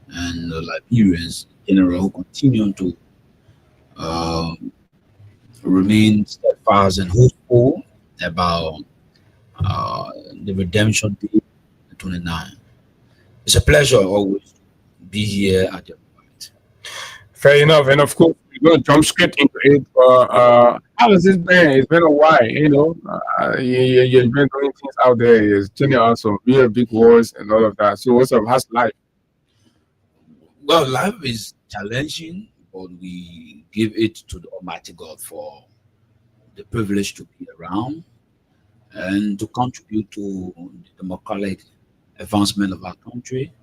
and Liberians in general who continue to remain steadfast and hopeful about the redemption day, 29. It's a pleasure always to be here at your point. Fair enough, and of course we're going to jump straight into it. How has this been? It's been a while, you know. You've been doing things out there. You're turning out some real big wars and all of that. So what's up? How's life? Well, life is challenging, but we give it to the Almighty God for the privilege to be around and to contribute to the democratic advancement of our country.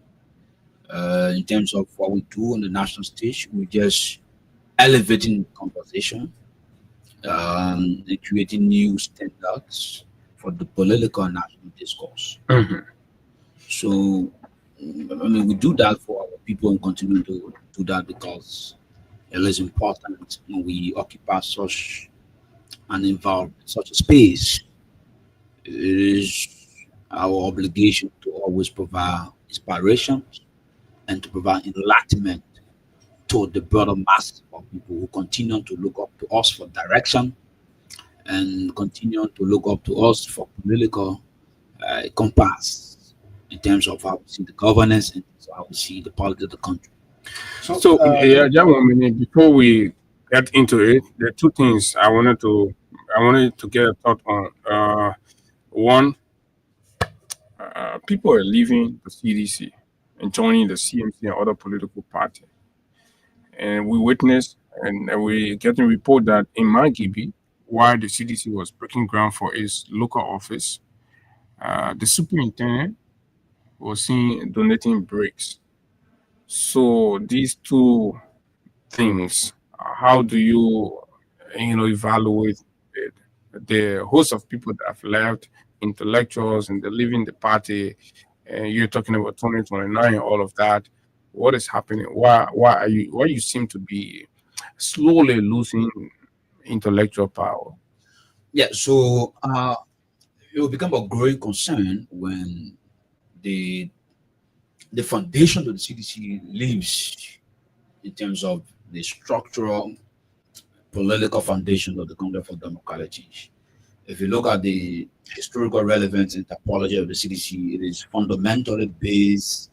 In terms of what we do on the national stage, we're just elevating the conversation and creating new standards for the political and national discourse. So, I mean, we do that for our people and continue to do that because it is important when we occupy such an environment, such a space. It is our obligation to always provide inspiration and to provide enlightenment to the broader mass of people who continue to look up to us for direction and continue to look up to us for political compass in terms of how we see the governance and how we see the politics of the country. So just 1 minute before we get into it, there are two things I wanted to get a thought on. One, people are leaving the CDC and joining the CMC and other political parties. And we witnessed and we getting report that in Margibi, while the CDC was breaking ground for its local office, the superintendent was seen donating bricks. So these two things, how do you evaluate it? The host of people that have left, intellectuals, and they're leaving the party, and you're talking about 2029 and all of that. What is happening? Why you seem to be slowly losing intellectual power? Yeah, so it will become a growing concern when the foundation of the CDC leaves in terms of the structural political foundation of the Congress for Democratic Change. If you look at the historical relevance and topology of the CDC, it is fundamentally based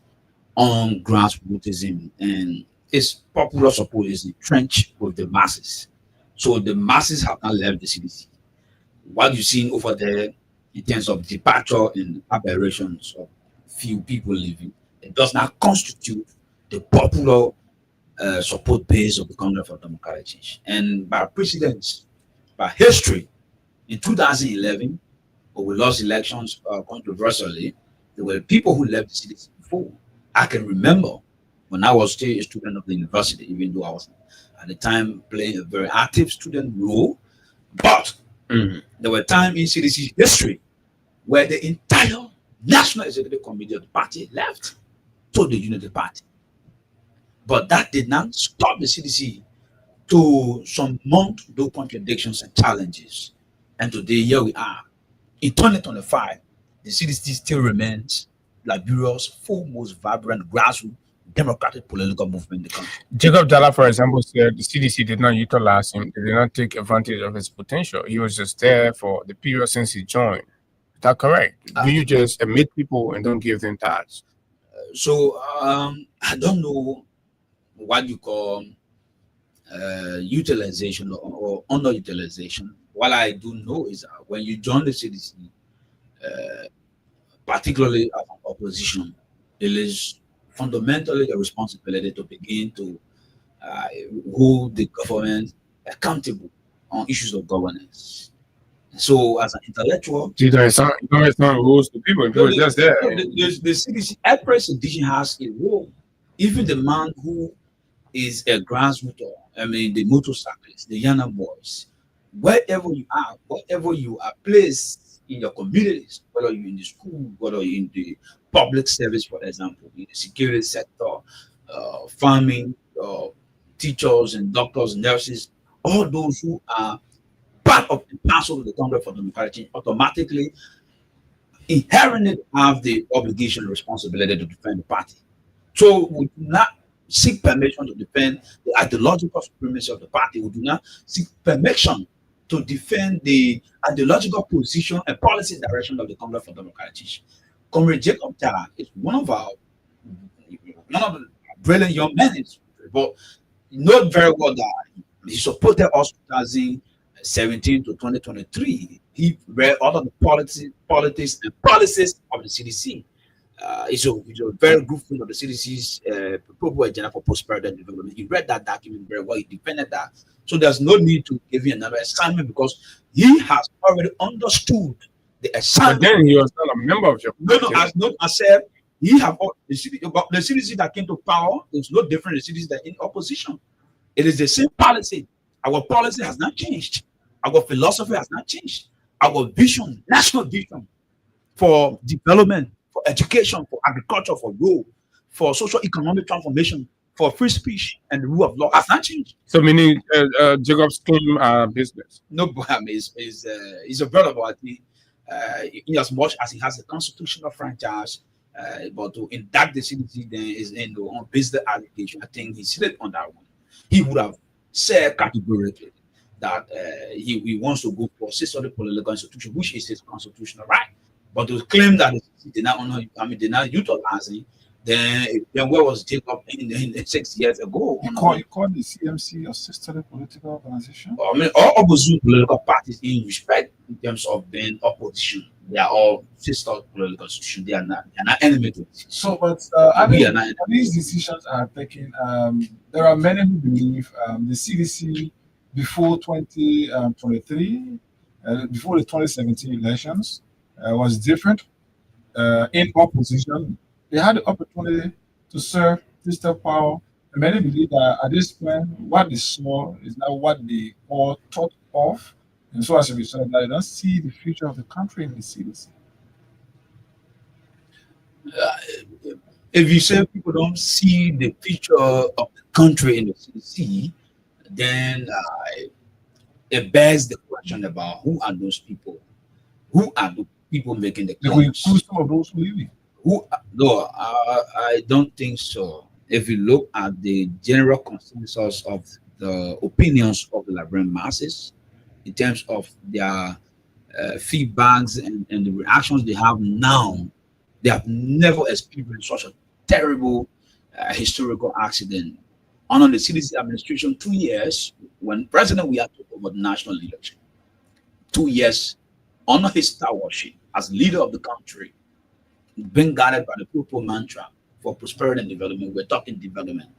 on grassrootism, and its popular support is entrenched with the masses. So the masses have not left the CDC. What you've seen over there in terms of departure and aberrations of few people leaving, it does not constitute the popular support base of the Congress for Democratic Change. And by precedence, by history, in 2011, or we lost elections controversially, there were people who left the CDC before. I can remember when I was still a student of the university, even though I was at the time playing a very active student role. But there were times in CDC history where the entire National Executive Committee of the party left to the Unity Party. But that did not stop the CDC to surmount those contradictions and challenges. And today, here we are. In 2025, the CDC still remains Liberia's foremost vibrant grassroots democratic political movement in the country. Jacob Dalla, for example, said the CDC did not utilize him. They did not take advantage of his potential. He was just there for the period since he joined. Is that correct? Do you just admit people and don't give them tasks? So I don't know what you call utilization or underutilization. What I do know is that when you join the CDC, particularly as an opposition, it is fundamentally a responsibility to begin to hold the government accountable on issues of governance. So, as an intellectual, it's not rules to people. People are just there. The CDC, every edition has a role. Even the man who is a grassroots, the motorcyclists, the younger boys, wherever you are placed in your communities, whether you're in the school, whether you're in the public service, for example, in the security sector, farming, teachers and doctors, nurses, all those who are part of the parcel of the Congress for Democratic Change automatically inherently have the obligation and responsibility to defend the party. So we do not seek permission to defend the ideological supremacy of the party. We do not seek permission to defend the ideological position and policy direction of the Congress for Democratic Change. Comrade Jacob Dalla is one of the brilliant young men, but know very well that he supported us 2017 to 2023. He read all of the politics and policies of the CDC. He's a very good friend of the CDC's Global Agenda for Prosperity and Development. He read that document very well. He defended that. So there's no need to give him another assignment because he has already understood the assignment. But then he was not a member of your party. No, I said he have the CDC that came to power is no different than the CDC that in opposition. It is the same policy. Our policy has not changed. Our philosophy has not changed. Our vision, national vision for development, for education, for agriculture, for growth, for social economic transformation, for free speech and the rule of law has not changed. So meaning Jacob's claim business? No, he's a brother, but in as much as he has a constitutional franchise, but to indict the CDC then is on business allegation. I think he slipped on that one. He would have said categorically that he wants to go for a systemic political institution, which is his constitutional right. But to claim that they're not honor, they're not utilizing, then where was Jacob in 6 years ago? You call the CMC a systemic political organization? I mean, all opposition political parties in respect in terms of being opposition, they are all sister political institutions. They are not enemy to it. So, but these decisions are taken. There are many who believe the CDC before 2023, before the 2017 elections, was different. In opposition, they had the opportunity to serve fiscal power. And many believe that at this point, what is small is not what they all thought of. And so as a result, they don't see the future of the country in the CDC. If you say people don't see the future of the country in the CDC, then it bears the question about who are those people? Who are the people making the claims? Who some of those who leave? No, I don't think so. If you look at the general consensus of the opinions of the Liberian masses, in terms of their feedbacks and the reactions they have now, they have never experienced such a terrible historical accident. Under the CDC administration, 2 years, when President Weah took over the national leadership, 2 years under his stewardship as leader of the country, being guided by the Purple mantra for prosperity and development. We're talking development.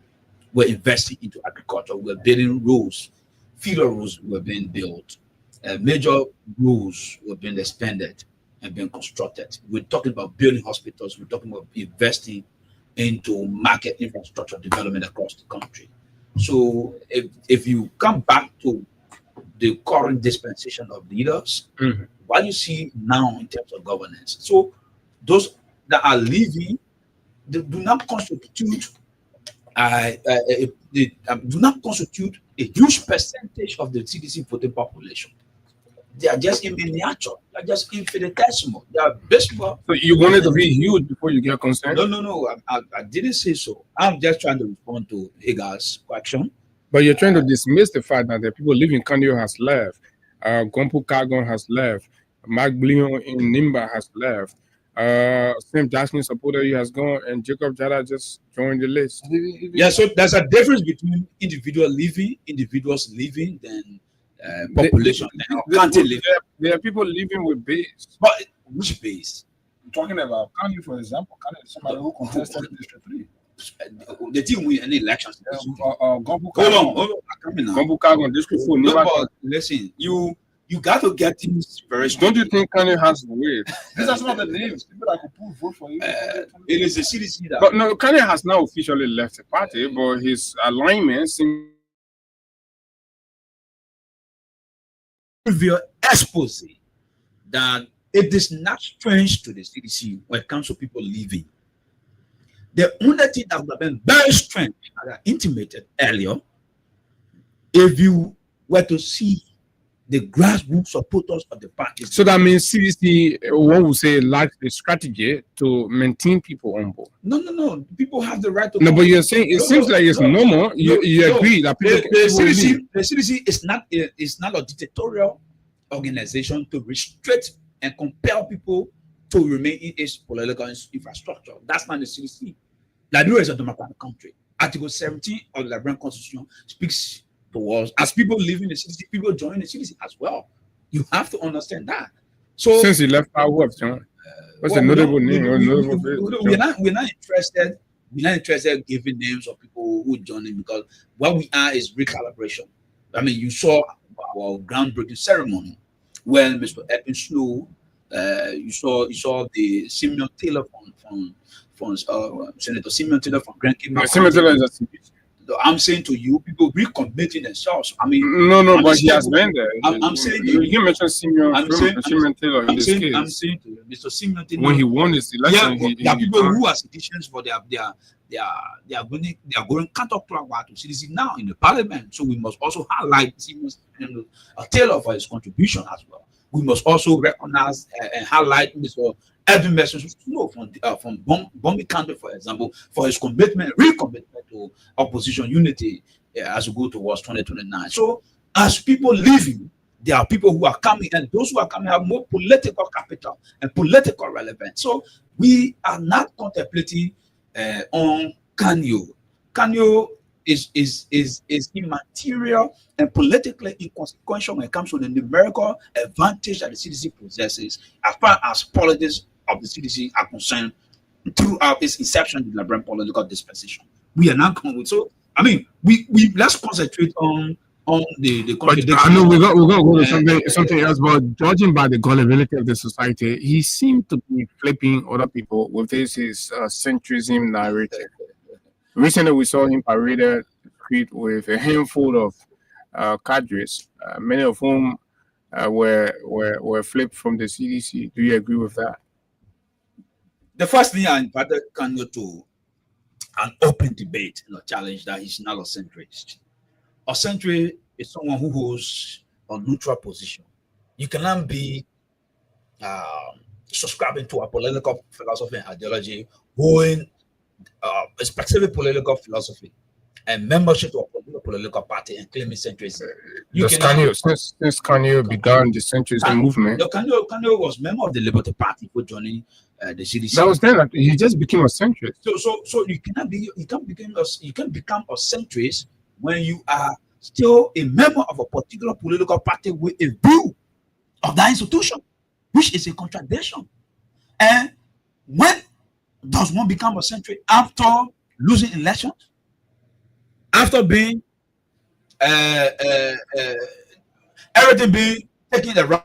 We're investing into agriculture. We're building roads. Feeder roads were being built. Major roads were being expanded. and being constructed. We're talking about building hospitals. We're talking about investing into market infrastructure development across the country. So if you come back to the current dispensation of leaders, what you see now in terms of governance, so those that are leaving, they do not constitute do not constitute a huge percentage of the CDC voting population. They are just in miniature. They are just infinitesimal. They are baseball. So you wanted to be huge before you get concerned? No. I didn't say so. I'm just trying to respond to Hagar's question. But you're trying to dismiss the fact that the people living in Kanyo has left. Gompu Kagon has left. Mark Blion in Nimba has left. Sam Jackson supporter has gone, and Jacob Jada just joined the list. Yeah, so there's a difference between individuals living, then population. There are people living with base. But which base? I'm talking about Kanye, for example. Kanye is somebody who contested in District 3. They didn't win any elections. Hold on. Gombu Kagon, District 4. Listen, you got to get things very strong. Don't you think Kanye has weight? These are some of the names. People that could vote for you. It is the CDC that. But no, Kanye has now officially left the party, but his alignment seems. Your expose that it is not strange to the CDC when it comes to people leaving. The only thing that would have been very strange, as I intimated earlier, if you were to see the grassroots supporters of the party. So that means CDC, one would say, lacks the strategy to maintain people on board. No. People have the right to. No, but you're saying it seems like it's normal. You agree that people. The CDC is not a dictatorial organization to restrict and compel people to remain in its political infrastructure. That's not the CDC. Liberia is a democratic country. Article 17 of the Liberian Constitution speaks to us as people living in the CDC, people join the CDC as well. You have to understand that. So since he left power, what's a notable name? We're not interested. We're not interested in giving names of people who join it, because what we are is recalibration. I mean, you saw our groundbreaking ceremony when Mr. Edwin Snow, you saw the Simeon Taylor from Senator Simeon Taylor from Grand Cape. Simeon Taylor is a I'm saying to you, people recommitting themselves. I mean, but he has been there. I'm saying to you mentioned Simeon Taylor in this case. I'm saying to you, Mr. Simeon Taylor, when he won his election, there are people who are seditions, but they are going counterclockwise to CDC now in the parliament. So we must also highlight Simeon Taylor for his contribution as well. We must also recognize and highlight Mr. Edwin Snow from Bombi County, for example, for his recommitment to opposition unity as we go towards 2029. So, as people leaving, there are people who are coming, and those who are coming have more political capital and political relevance. So, we are not contemplating on Kanyo. Kanyo is immaterial and politically inconsequential when it comes to the numerical advantage that the CDC possesses as far as politics of the CDC are concerned throughout its inception in the Liberian political dispensation. We are not going with, so I mean we let's concentrate on the contradiction. I know we're gonna go to something else, but judging by the gullibility of the society, he seemed to be flipping other people with his centrism narrative. Recently, we saw him paraded the street with a handful of cadres, many of whom were flipped from the CDC. Do you agree with that? The first thing I invited Kanyo to an open debate, challenge that he's not a centrist. A centrist is someone who holds a neutral position. You cannot be subscribing to a political philosophy and ideology, holding a specific political philosophy and membership to a political party and claiming centrism. Since Kanyo began the centrism movement, Kanyo was member of the Liberty Party for joining the CDC. That was then. He just became a centrist. So you can become a centrist when you are still a member of a particular political party with a view of that institution, which is a contradiction. And when does one become a centrist? After losing elections, after being everything being taken the wrong